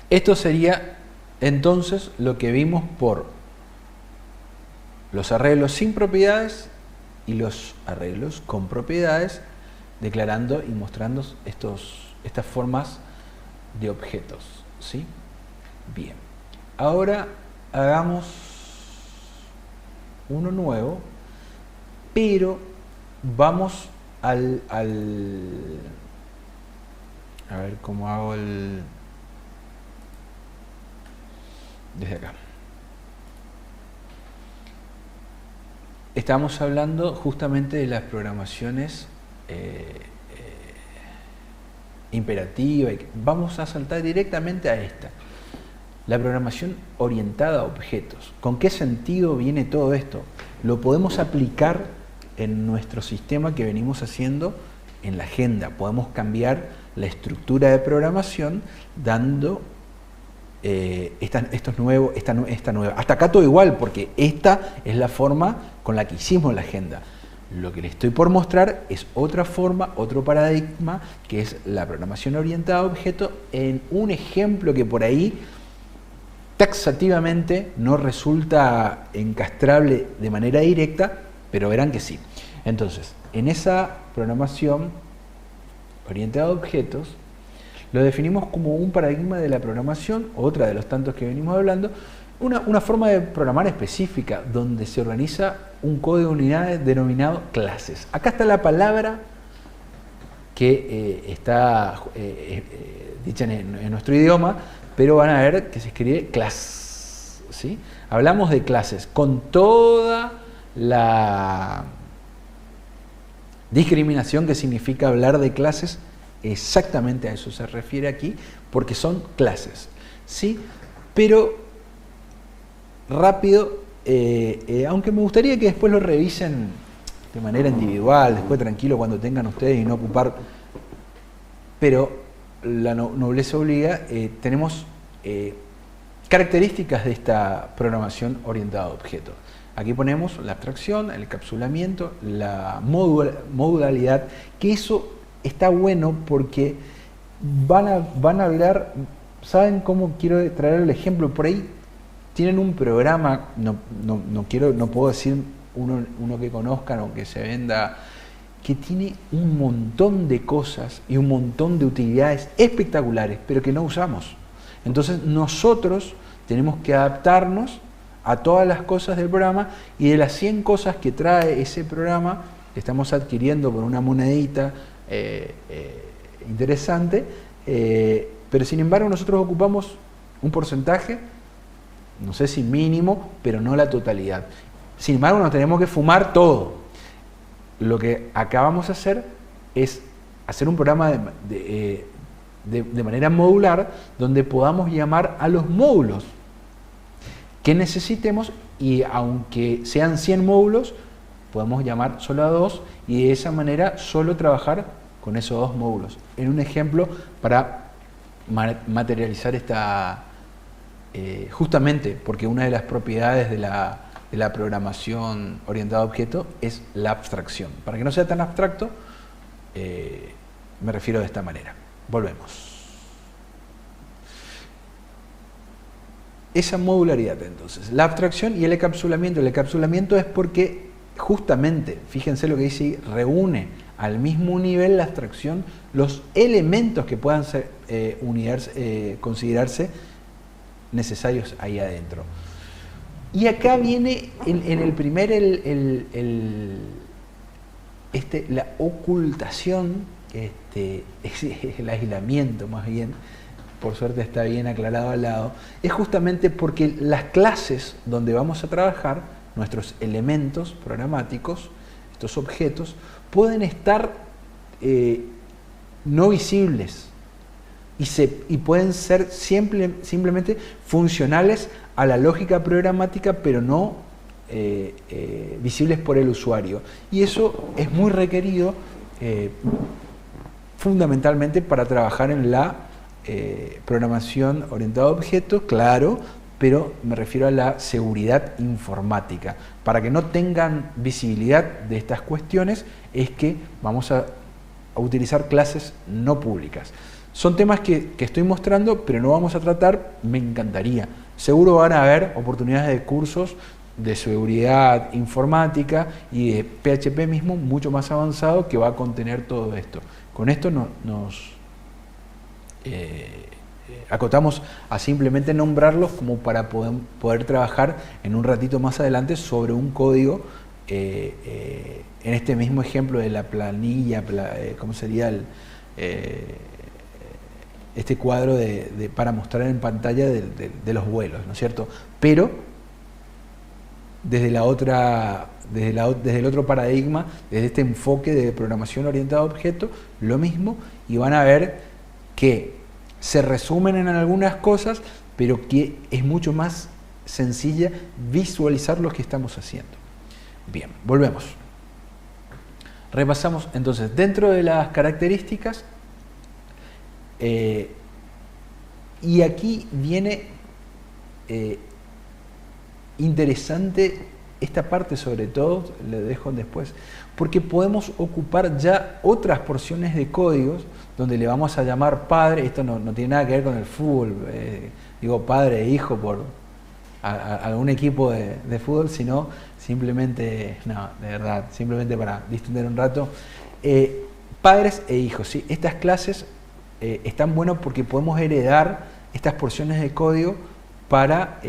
esto sería entonces lo que vimos por los arreglos sin propiedades y los arreglos con propiedades, declarando y mostrando estas formas de objetos, ¿sí? Bien, ahora hagamos uno nuevo, pero vamos a ver cómo hago desde acá. Estamos hablando justamente de las programaciones imperativa, y vamos a saltar directamente a esta. La programación orientada a objetos. ¿Con qué sentido viene todo esto? Lo podemos aplicar en nuestro sistema que venimos haciendo en la agenda. Podemos cambiar la estructura de programación dando esta nueva. Hasta acá todo igual, porque esta es la forma con la que hicimos la agenda. Lo que les estoy por mostrar es otra forma, otro paradigma, que es la programación orientada a objetos, en un ejemplo que por ahí taxativamente no resulta encastrable de manera directa, pero verán que sí. Entonces, en esa programación orientada a objetos, lo definimos como un paradigma de la programación, otra de los tantos que venimos hablando, una forma de programar específica, donde se organiza un código de unidades denominado clases. Acá está la palabra que está dicha en nuestro idioma, pero van a ver que se escribe class, ¿sí? Hablamos de clases con toda la discriminación que significa hablar de clases, exactamente a eso se refiere aquí, porque son clases, ¿sí? Pero rápido, aunque me gustaría que después lo revisen de manera individual, después tranquilo cuando tengan ustedes y no ocupar, pero la nobleza obliga, tenemos características de esta programación orientada a objetos. Aquí ponemos la abstracción, el encapsulamiento, la modalidad, que eso está bueno porque van a hablar, ¿saben cómo quiero traer el ejemplo? Por ahí tienen un programa, no puedo decir uno que conozcan o que se venda, que tiene un montón de cosas y un montón de utilidades espectaculares, pero que no usamos. Entonces nosotros tenemos que adaptarnos a todas las cosas del programa, y de las 100 cosas que trae ese programa, que estamos adquiriendo por una monedita interesante, pero sin embargo nosotros ocupamos un porcentaje, no sé si mínimo, pero no la totalidad. Sin embargo nos tenemos que fumar todo. Lo que acabamos de hacer es hacer un programa de manera modular, donde podamos llamar a los módulos que necesitemos, y aunque sean 100 módulos, podemos llamar solo a 2, y de esa manera solo trabajar con esos 2 módulos. En un ejemplo para materializar esta, justamente porque una de las propiedades de la programación orientada a objetos es la abstracción. Para que no sea tan abstracto, me refiero de esta manera. Volvemos. Esa modularidad, entonces, la abstracción y el encapsulamiento. El encapsulamiento es porque justamente, fíjense lo que dice, reúne al mismo nivel la abstracción los elementos que puedan ser, considerarse necesarios ahí adentro. Y acá viene en el primer la ocultación, el aislamiento más bien, por suerte está bien aclarado al lado, es justamente porque las clases donde vamos a trabajar, nuestros elementos programáticos, estos objetos, pueden estar no visibles y pueden ser simplemente funcionales a la lógica programática, pero no visibles por el usuario. Y eso es muy requerido fundamentalmente para trabajar en la programación orientada a objetos, claro, pero me refiero a la seguridad informática. Para que no tengan visibilidad de estas cuestiones, es que vamos a utilizar clases no públicas. Son temas que estoy mostrando, pero no vamos a tratar, me encantaría. Seguro van a haber oportunidades de cursos de seguridad informática y de PHP mismo mucho más avanzado, que va a contener todo esto. Con esto nos acotamos a simplemente nombrarlos como para poder trabajar en un ratito más adelante sobre un código, en este mismo ejemplo de la planilla, ¿cómo sería este cuadro para mostrar en pantalla de los vuelos, ¿no es cierto? Pero desde el otro paradigma, desde este enfoque de programación orientada a objetos, lo mismo, y van a ver que se resumen en algunas cosas, pero que es mucho más sencilla visualizar lo que estamos haciendo. Bien, volvemos. Repasamos entonces, dentro de las características, y aquí viene interesante esta parte, sobre todo, le dejo después, porque podemos ocupar ya otras porciones de códigos donde le vamos a llamar padre. Esto no tiene nada que ver con el fútbol, digo padre e hijo por algún equipo de fútbol, sino simplemente, no, de verdad, simplemente para distender un rato. Padres e hijos, ¿sí? Estas clases están buenas porque podemos heredar estas porciones de código para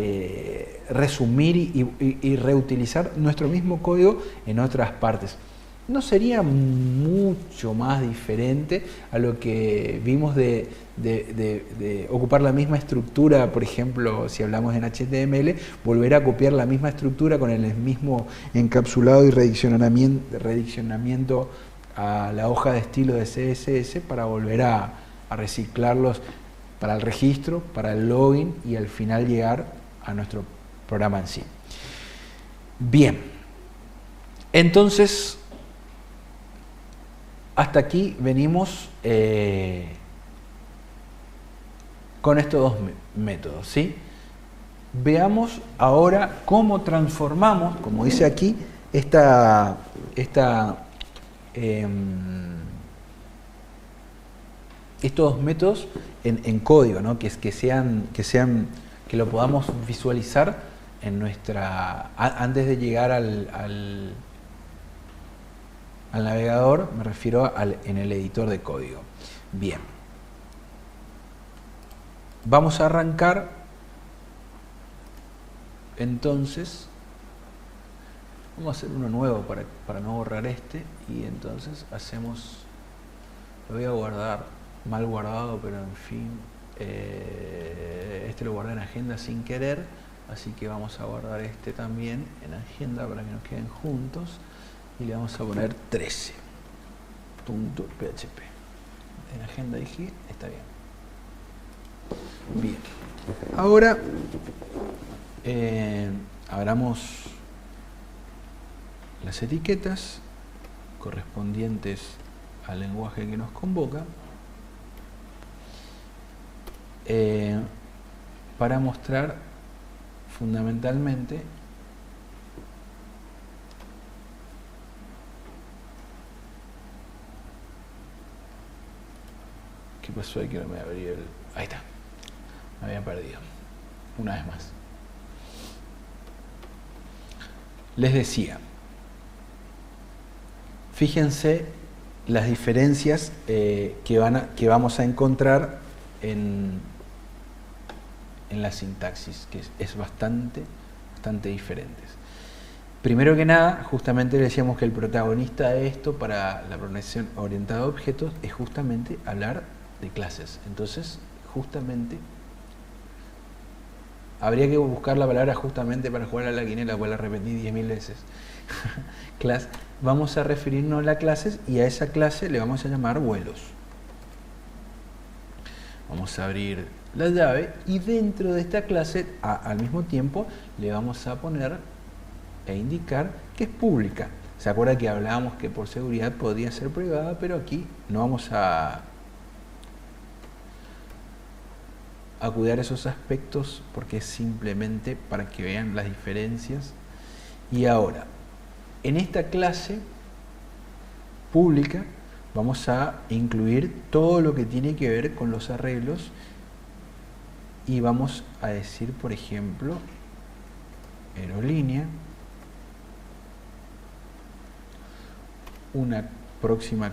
resumir y reutilizar nuestro mismo código en otras partes. No sería mucho más diferente a lo que vimos de ocupar la misma estructura, por ejemplo, si hablamos en HTML, volver a copiar la misma estructura con el mismo encapsulado y redireccionamiento a la hoja de estilo de CSS para volver a reciclarlos para el registro, para el login y al final llegar a nuestro programa en sí. Bien, entonces hasta aquí venimos con estos dos métodos, ¿sí? veamos ahora cómo transformamos, como dice aquí, estos métodos en código, ¿no? Que lo podamos visualizar en antes de llegar al navegador, me refiero en el editor de código. Bien. Vamos a arrancar, entonces, vamos a hacer uno nuevo para no borrar este, y entonces lo voy a guardar mal guardado, pero en fin, este lo guardé en agenda sin querer, así que vamos a guardar este también en agenda para que nos queden juntos, y le vamos a poner 13.php. En agenda dije, está bien. Bien, ahora abramos las etiquetas correspondientes al lenguaje que nos convoca para mostrar fundamentalmente ¿qué pasó ahí que no me abrí el...? Ahí está. Me había perdido. Una vez más. Les decía, fíjense las diferencias que vamos a encontrar en la sintaxis, que es bastante diferentes. Primero que nada, justamente decíamos que el protagonista de esto para la programación orientada a objetos es justamente hablar de clases. Entonces, justamente habría que buscar la palabra justamente para jugar a la quinela, pues la repetí 10.000 veces. Vamos a referirnos a las clases y a esa clase le vamos a llamar vuelos. Vamos a abrir la llave y dentro de esta clase al mismo tiempo le vamos a poner e indicar que es pública. ¿Se acuerda que hablábamos que por seguridad podría ser privada? Pero aquí no vamos a cuidar esos aspectos porque es simplemente para que vean las diferencias. Y ahora, en esta clase pública vamos a incluir todo lo que tiene que ver con los arreglos y vamos a decir, por ejemplo, aerolínea, una próxima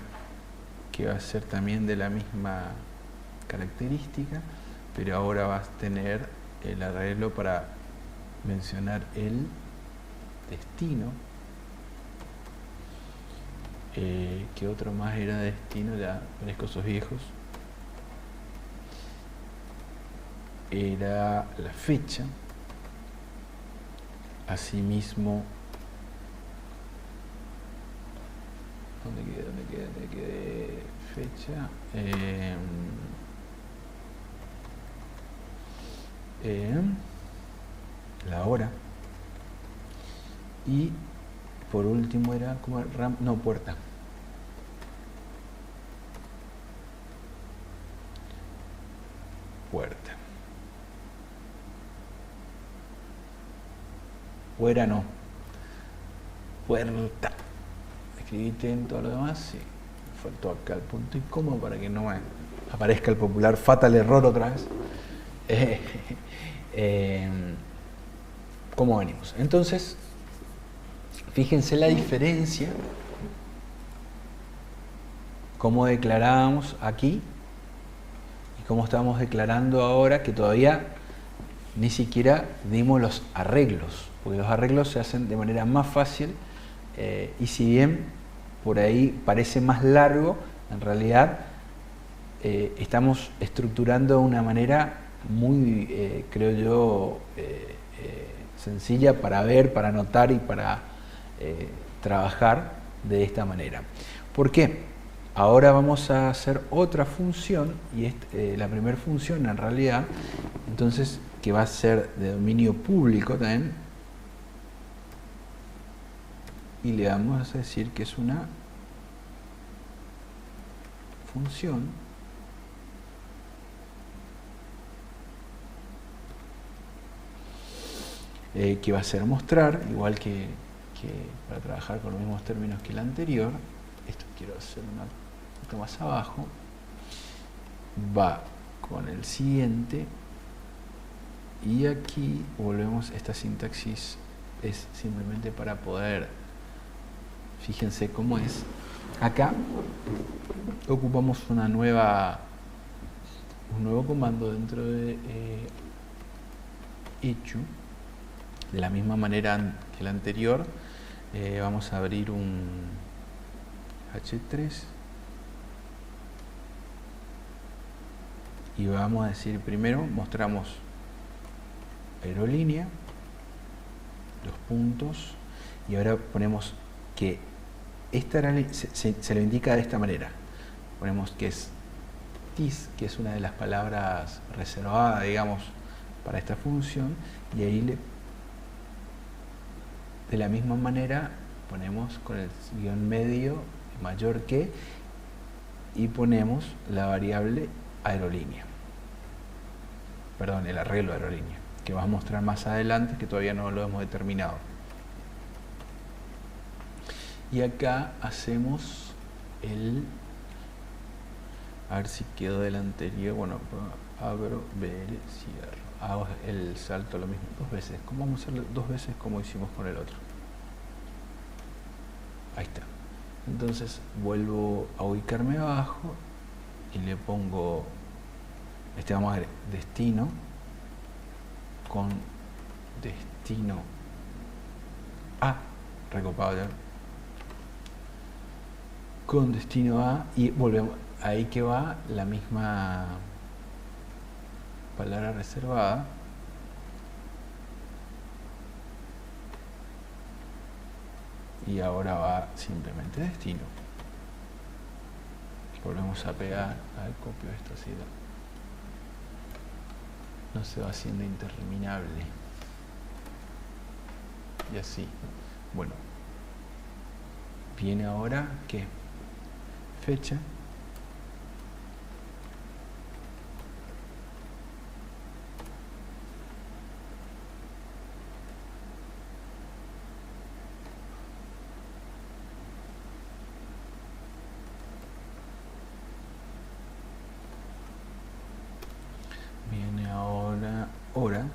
que va a ser también de la misma característica, pero ahora vas a tener el arreglo para mencionar el destino. ¿Qué otro más era destino? Ya parezco esos viejos. Era la fecha. Asimismo, ¿dónde quedé? Fecha. La hora. Y por último era como puerta. Puerta. Fuera no. Puerta. Escribiste en todo lo demás, sí. Me faltó acá el punto y coma para que no me aparezca el popular fatal error otra vez. ¿Cómo venimos? Entonces, fíjense la diferencia, cómo declarábamos aquí y cómo estamos declarando ahora, que todavía ni siquiera dimos los arreglos, porque los arreglos se hacen de manera más fácil y si bien por ahí parece más largo, en realidad estamos estructurando de una manera muy, creo yo, sencilla para ver, para notar y para trabajar de esta manera. ¿Por qué? Ahora vamos a hacer otra función y la primera función en realidad, entonces, que va a ser de dominio público también, y le vamos a decir que es una función que va a ser mostrar, igual que para trabajar con los mismos términos que el anterior. Esto quiero hacer un poquito más abajo. Va con el siguiente. Y aquí volvemos, esta sintaxis es simplemente para poder, fíjense cómo es. Acá ocupamos un nuevo comando dentro de hecho. De la misma manera que el anterior, vamos a abrir un H3 y vamos a decir primero, mostramos aerolínea, los puntos, y ahora ponemos que esta se lo indica de esta manera. Ponemos que es TIS, que es una de las palabras reservadas, digamos, para esta función, y ahí de la misma manera ponemos con el guión medio mayor que, y ponemos la variable aerolínea, perdón, el arreglo aerolínea, que va a mostrar más adelante, que todavía no lo hemos determinado. Y acá hacemos a ver si quedó del anterior, bueno, abro, ver, cierro, hago el salto lo mismo dos veces. ¿Cómo vamos a hacerlo dos veces como hicimos con el otro? Ahí está. Entonces vuelvo a ubicarme abajo y le pongo, vamos a ver, destino con destino A, recopado ya, con destino A, y volvemos, ahí que va la misma palabra reservada. Y ahora va simplemente destino. Volvemos a pegar, a ver, copio esto así, no se va haciendo interminable. Y así. Bueno, viene ahora, ¿qué? Fecha. Viene ahora hora.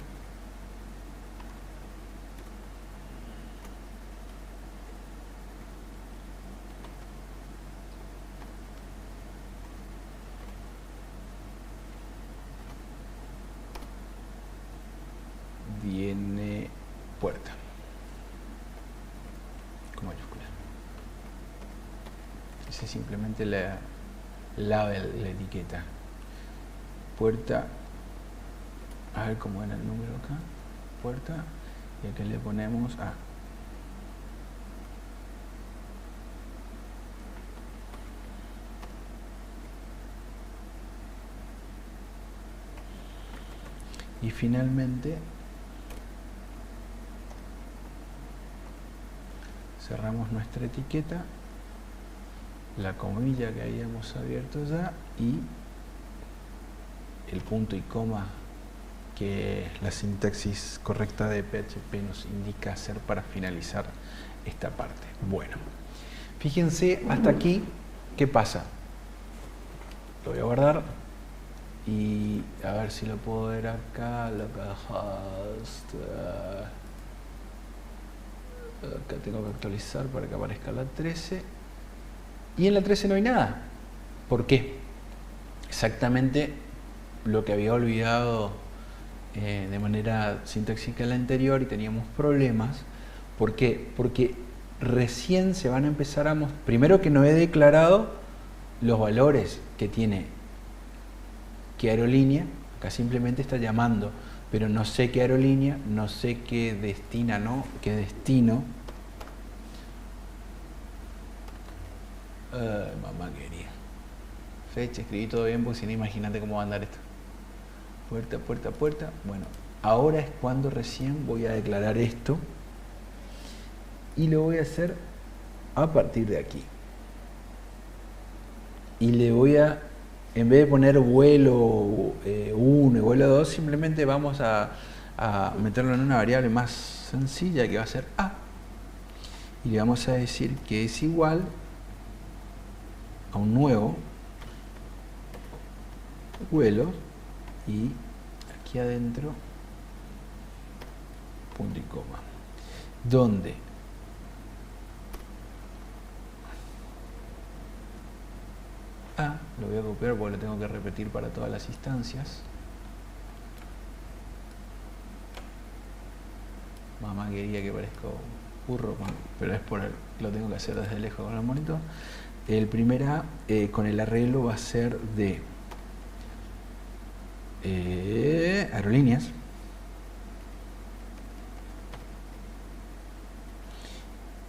Viene puerta con mayúscula. Esa es simplemente la etiqueta. Puerta. A ver cómo era el número acá. Puerta. Y acá le ponemos A. Y finalmente cerramos nuestra etiqueta, la comilla que habíamos abierto ya, y el punto y coma que la sintaxis correcta de PHP nos indica hacer para finalizar esta parte. Bueno, fíjense hasta aquí qué pasa. Lo voy a guardar y a ver si lo puedo ver acá. Acá tengo que actualizar para que aparezca la 13. Y en la 13 no hay nada. ¿Por qué? Exactamente lo que había olvidado de manera sintáctica en la anterior y teníamos problemas. ¿Por qué? Porque recién se van a empezar a mostrar. Primero que no he declarado los valores que tiene qué aerolínea. Acá simplemente está llamando, pero no sé qué aerolínea, no sé qué destina, ¿no? Qué destino. Mamá querida. Fecha, escribí todo bien, porque si no, imagínate cómo va a andar esto. Puerta, puerta, puerta. Bueno, ahora es cuando recién voy a declarar esto. Y lo voy a hacer a partir de aquí. Y le voy a, en vez de poner vuelo 1 y vuelo 2, simplemente vamos a a meterlo en una variable más sencilla que va a ser A. Y le vamos a decir que es igual a un nuevo vuelo y aquí adentro punto y coma, donde A lo voy a copiar porque lo tengo que repetir para todas las instancias. Mamá quería que parezca un burro, pero es por lo tengo que hacer desde lejos con el monitor. El primer A con el arreglo va a ser de aerolíneas.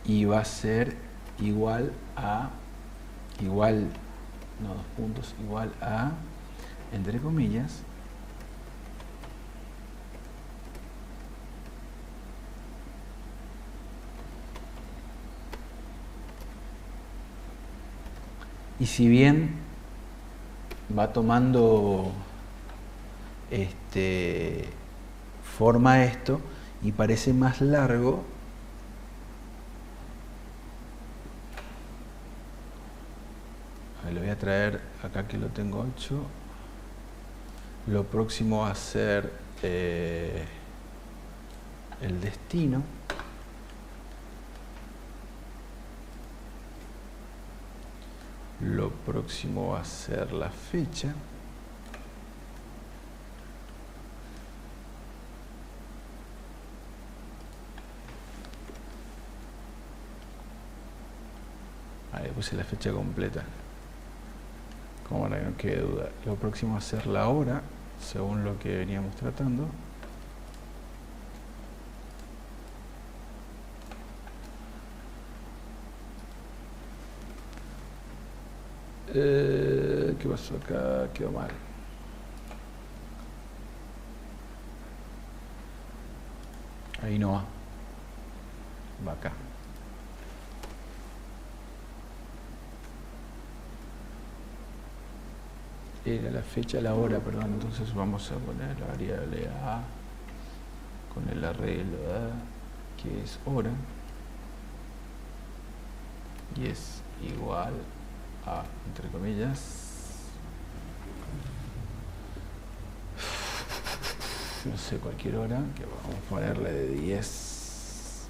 Y va a ser igual a, no, dos puntos, igual a, entre comillas, y si bien va tomando forma esto y parece más largo, lo voy a traer acá que lo tengo 8. Lo próximo va a ser el destino. Lo próximo va a ser la fecha. Ahí puse la fecha completa, como para que no quede duda. Lo próximo va a ser la hora, según lo que veníamos tratando. ¿Qué pasó acá? Quedó mal. Ahí no va. Va acá. Era la fecha, la hora, perdón. Entonces vamos a poner la variable A con el arreglo A, que es hora, y es igual a, entre comillas, no sé, cualquier hora, que vamos a ponerle de 10.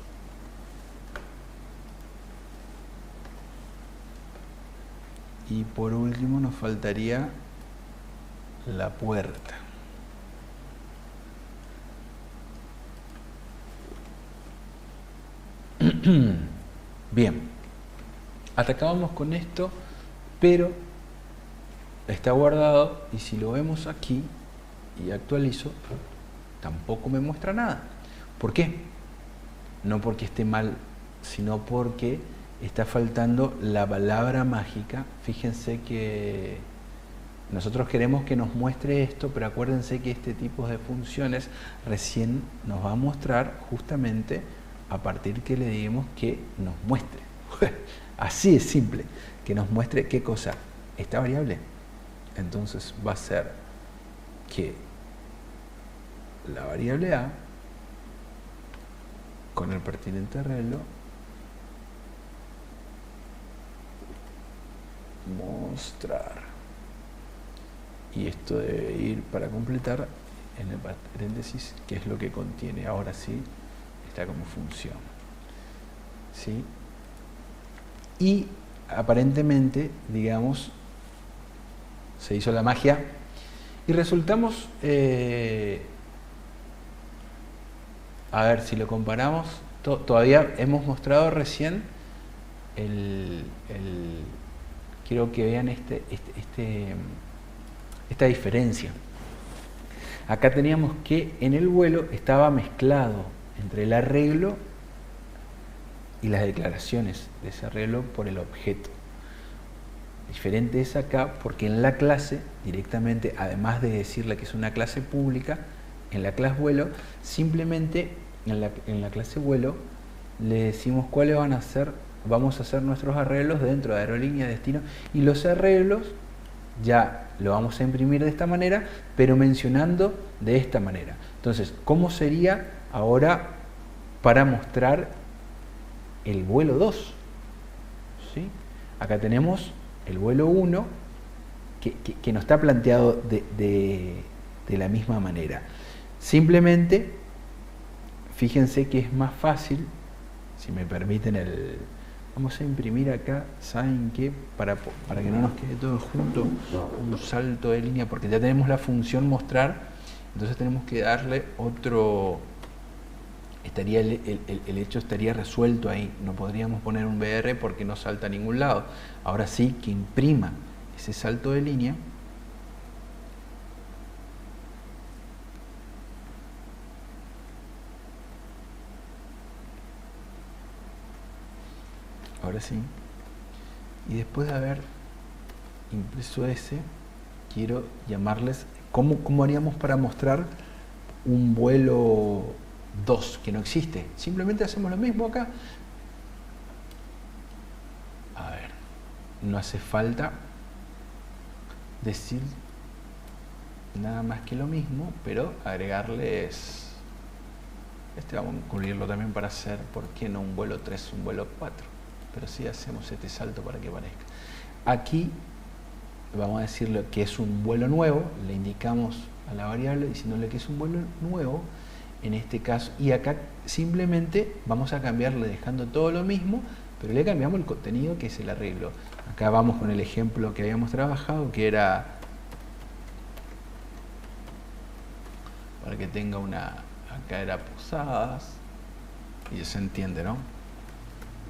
Y por último nos faltaría la puerta. Bien, hasta acá vamos con esto, pero está guardado y si lo vemos aquí y actualizo, tampoco me muestra nada. ¿Por qué? No porque esté mal, sino porque está faltando la palabra mágica. Fíjense que nosotros queremos que nos muestre esto, pero acuérdense que este tipo de funciones recién nos va a mostrar justamente a partir que le digamos que nos muestre. Así es simple, que nos muestre qué cosa, esta variable. Entonces va a ser que la variable A con el pertinente arreglo mostrar. Y esto debe ir para completar en el paréntesis, que es lo que contiene. Ahora sí está como función. ¿Sí? Y aparentemente, digamos, se hizo la magia y resultamos, a ver si lo comparamos, todavía hemos mostrado recién quiero que vean esta diferencia. Acá teníamos que en el vuelo estaba mezclado entre el arreglo y las declaraciones de ese arreglo por el objeto. Diferente es acá porque en la clase directamente, además de decirle que es una clase pública, en la clase vuelo, simplemente en la clase vuelo le decimos cuáles van a ser, vamos a hacer nuestros arreglos dentro de aerolínea, destino, y los arreglos ya lo vamos a imprimir de esta manera, pero mencionando de esta manera. Entonces, ¿cómo sería ahora para mostrar el vuelo 2? ¿Sí? Acá tenemos el vuelo 1 que no está planteado de la misma manera. Simplemente, fíjense que es más fácil, si me permiten vamos a imprimir acá, ¿saben qué? Para que no nos quede todo junto, un salto de línea, porque ya tenemos la función mostrar, entonces tenemos que darle otro, estaría el hecho estaría resuelto ahí, no podríamos poner un BR porque no salta a ningún lado. Ahora sí que imprima ese salto de línea. Ahora sí. Y después de haber impreso ese, quiero llamarles, ¿cómo haríamos para mostrar un vuelo 2 que no existe? Simplemente hacemos lo mismo acá. A ver, no hace falta decir nada más que lo mismo, pero agregarles, vamos a incluirlo también para hacer, ¿por qué no un vuelo 3, un vuelo 4? Pero sí hacemos este salto para que parezca. Aquí vamos a decirle que es un vuelo nuevo, le indicamos a la variable diciéndole que es un vuelo nuevo, en este caso, y acá simplemente vamos a cambiarle dejando todo lo mismo, pero le cambiamos el contenido que es el arreglo. Acá vamos con el ejemplo que habíamos trabajado, que era, para que tenga una, acá era Posadas, y ya se entiende, ¿no? No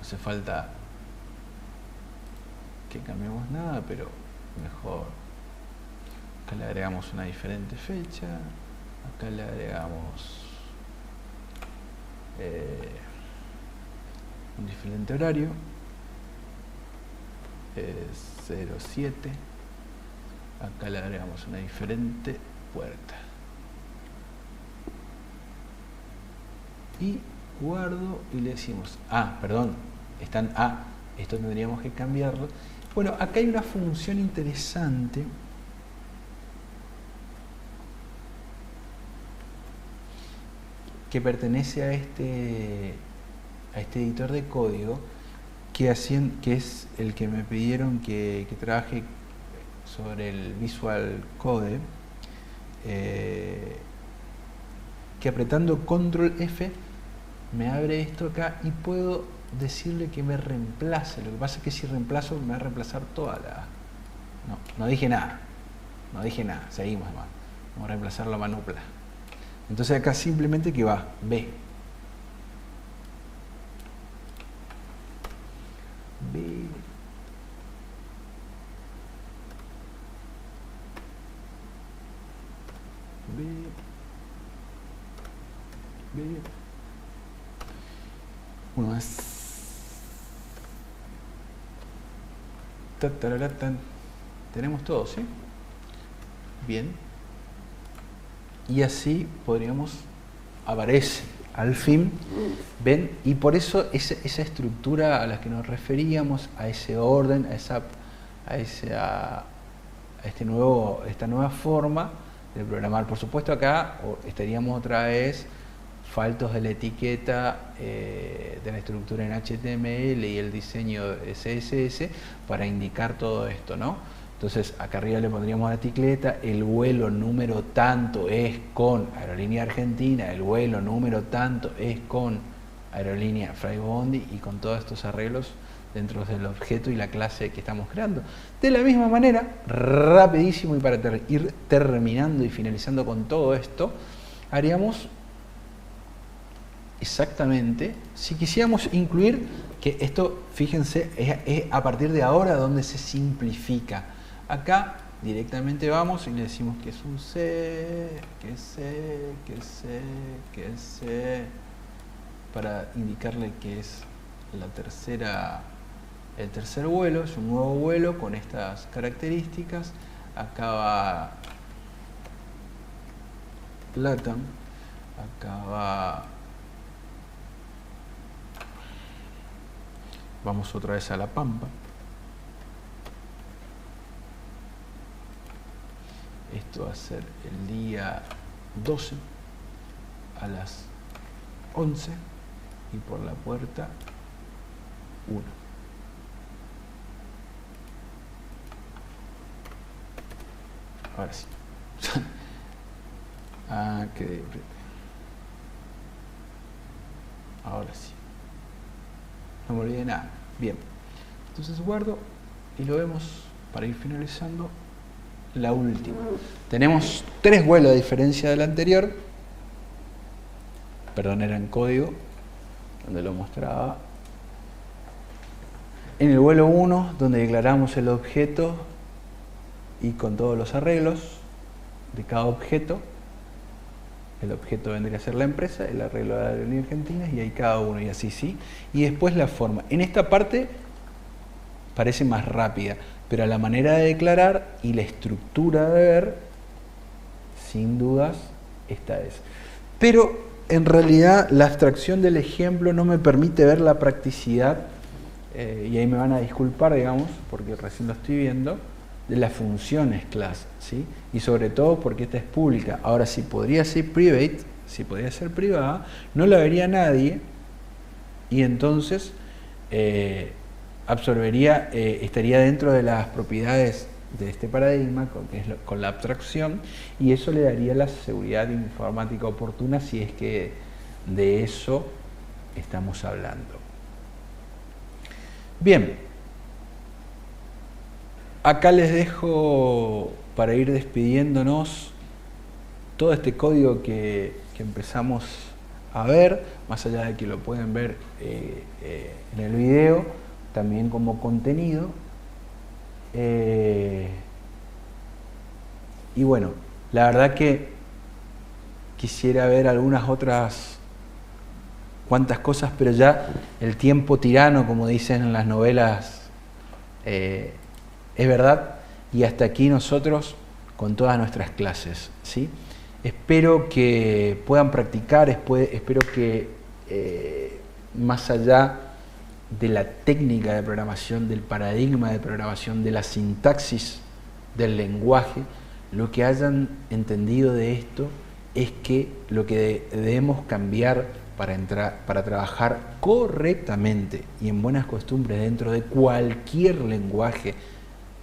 hace falta que cambiemos nada, pero mejor. Acá le agregamos una diferente fecha, acá le agregamos un diferente horario, 07, acá le agregamos una diferente puerta y guardo y le decimos, perdón, están esto tendríamos que cambiarlo. Bueno, acá hay una función interesante que pertenece a este editor de código que es el que me pidieron que trabaje sobre el Visual Code, que apretando Control F me abre esto acá y puedo decirle que me reemplace. Lo que pasa es que si reemplazo me va a reemplazar toda la... No dije nada, seguimos además. Vamos a reemplazar la manopla. Entonces acá simplemente que va B. B. B. B. Uno más. Tenemos todo, ¿sí? Bien. Y así podríamos, aparece al fin, ven, y por eso esa estructura a la que nos referíamos, a ese orden, a esta nueva forma de programar. Por supuesto acá estaríamos otra vez faltos de la etiqueta de la estructura en HTML y el diseño de CSS para indicar todo esto, ¿no? Entonces acá arriba le pondríamos la etiqueta, el vuelo número tanto es con Aerolínea Argentina, el vuelo número tanto es con Aerolínea Flybondi, y con todos estos arreglos dentro del objeto y la clase que estamos creando. De la misma manera, rapidísimo, y para ir terminando y finalizando con todo esto, haríamos exactamente, si quisiéramos incluir, que esto, fíjense, es a partir de ahora donde se simplifica. Acá directamente vamos y le decimos que es un C, que es C, que es C, que es C, para indicarle que es el tercer vuelo, es un nuevo vuelo con estas características. Acá va LATAM, acá vamos otra vez a La Pampa. Esto va a ser el día 12 a las 11 y por la puerta 1. Ahora sí. Ahora sí. No me olvidé de nada. Bien. Entonces guardo y lo vemos para ir finalizando. La última. Tenemos 3 vuelos a diferencia del anterior. Perdón, era en código, donde lo mostraba. En el vuelo 1, donde declaramos el objeto y con todos los arreglos de cada objeto. El objeto vendría a ser la empresa, el arreglo de la Aerolínea Argentina y ahí cada uno y así, sí. Y después la forma. En esta parte parece más rápida, pero la manera de declarar y la estructura de ver, sin dudas, esta es. Pero en realidad la abstracción del ejemplo no me permite ver la practicidad, y ahí me van a disculpar, digamos, porque recién lo estoy viendo, de las funciones class, ¿sí? Y sobre todo porque esta es pública. Ahora, si podría ser private, si podría ser privada, no la vería nadie y entonces absorbería, estaría dentro de las propiedades de este paradigma, con la abstracción, y eso le daría la seguridad informática oportuna si es que de eso estamos hablando. Bien. Acá les dejo, para ir despidiéndonos, todo este código que empezamos a ver, más allá de que lo pueden ver en el video, también como contenido. Y bueno, la verdad que quisiera ver algunas otras cuantas cosas, pero ya el tiempo tirano, como dicen en las novelas, es verdad, y hasta aquí nosotros con todas nuestras clases, ¿sí? Espero que puedan practicar, espero que más allá de la técnica de programación, del paradigma de programación, de la sintaxis del lenguaje, lo que hayan entendido de esto es que lo que debemos cambiar para trabajar correctamente y en buenas costumbres dentro de cualquier lenguaje,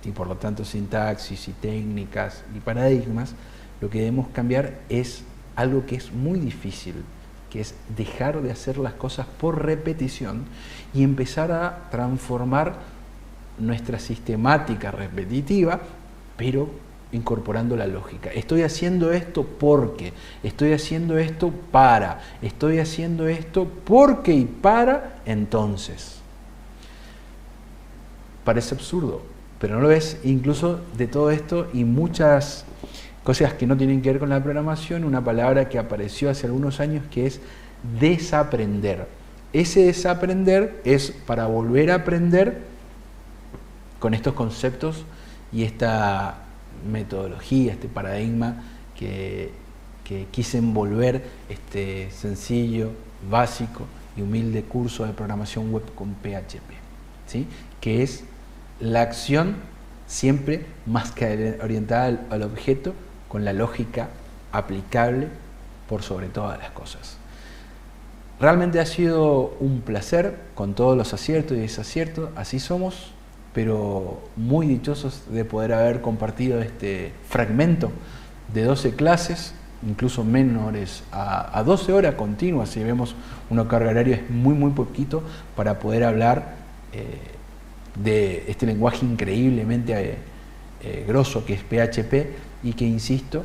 y por lo tanto sintaxis y técnicas y paradigmas, lo que debemos cambiar es algo que es muy difícil, que es dejar de hacer las cosas por repetición y empezar a transformar nuestra sistemática repetitiva, pero incorporando la lógica. Estoy haciendo esto porque, estoy haciendo esto para, estoy haciendo esto porque y para entonces. Parece absurdo, pero no lo es. Incluso de todo esto y muchas cosas que no tienen que ver con la programación, una palabra que apareció hace algunos años que es desaprender. Ese desaprender es para volver a aprender con estos conceptos y esta metodología, este paradigma que quise envolver este sencillo, básico y humilde curso de programación web con PHP, ¿sí? Que es la acción siempre más que orientada al objeto, con la lógica aplicable por sobre todas las cosas. Realmente ha sido un placer, con todos los aciertos y desaciertos, así somos, pero muy dichosos de poder haber compartido este fragmento de 12 clases, incluso menores a 12 horas continuas. Si vemos una carga horaria es muy poquito para poder hablar de este lenguaje increíblemente grosso que es PHP, y que, insisto,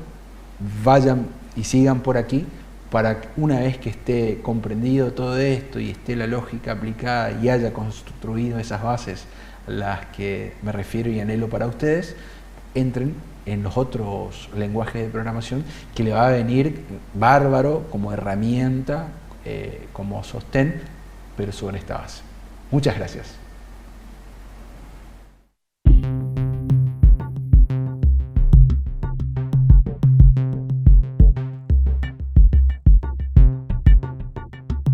vayan y sigan por aquí para que una vez que esté comprendido todo esto y esté la lógica aplicada y haya construido esas bases a las que me refiero y anhelo para ustedes, entren en los otros lenguajes de programación que le va a venir bárbaro como herramienta, como sostén, pero sobre esta base. Muchas gracias.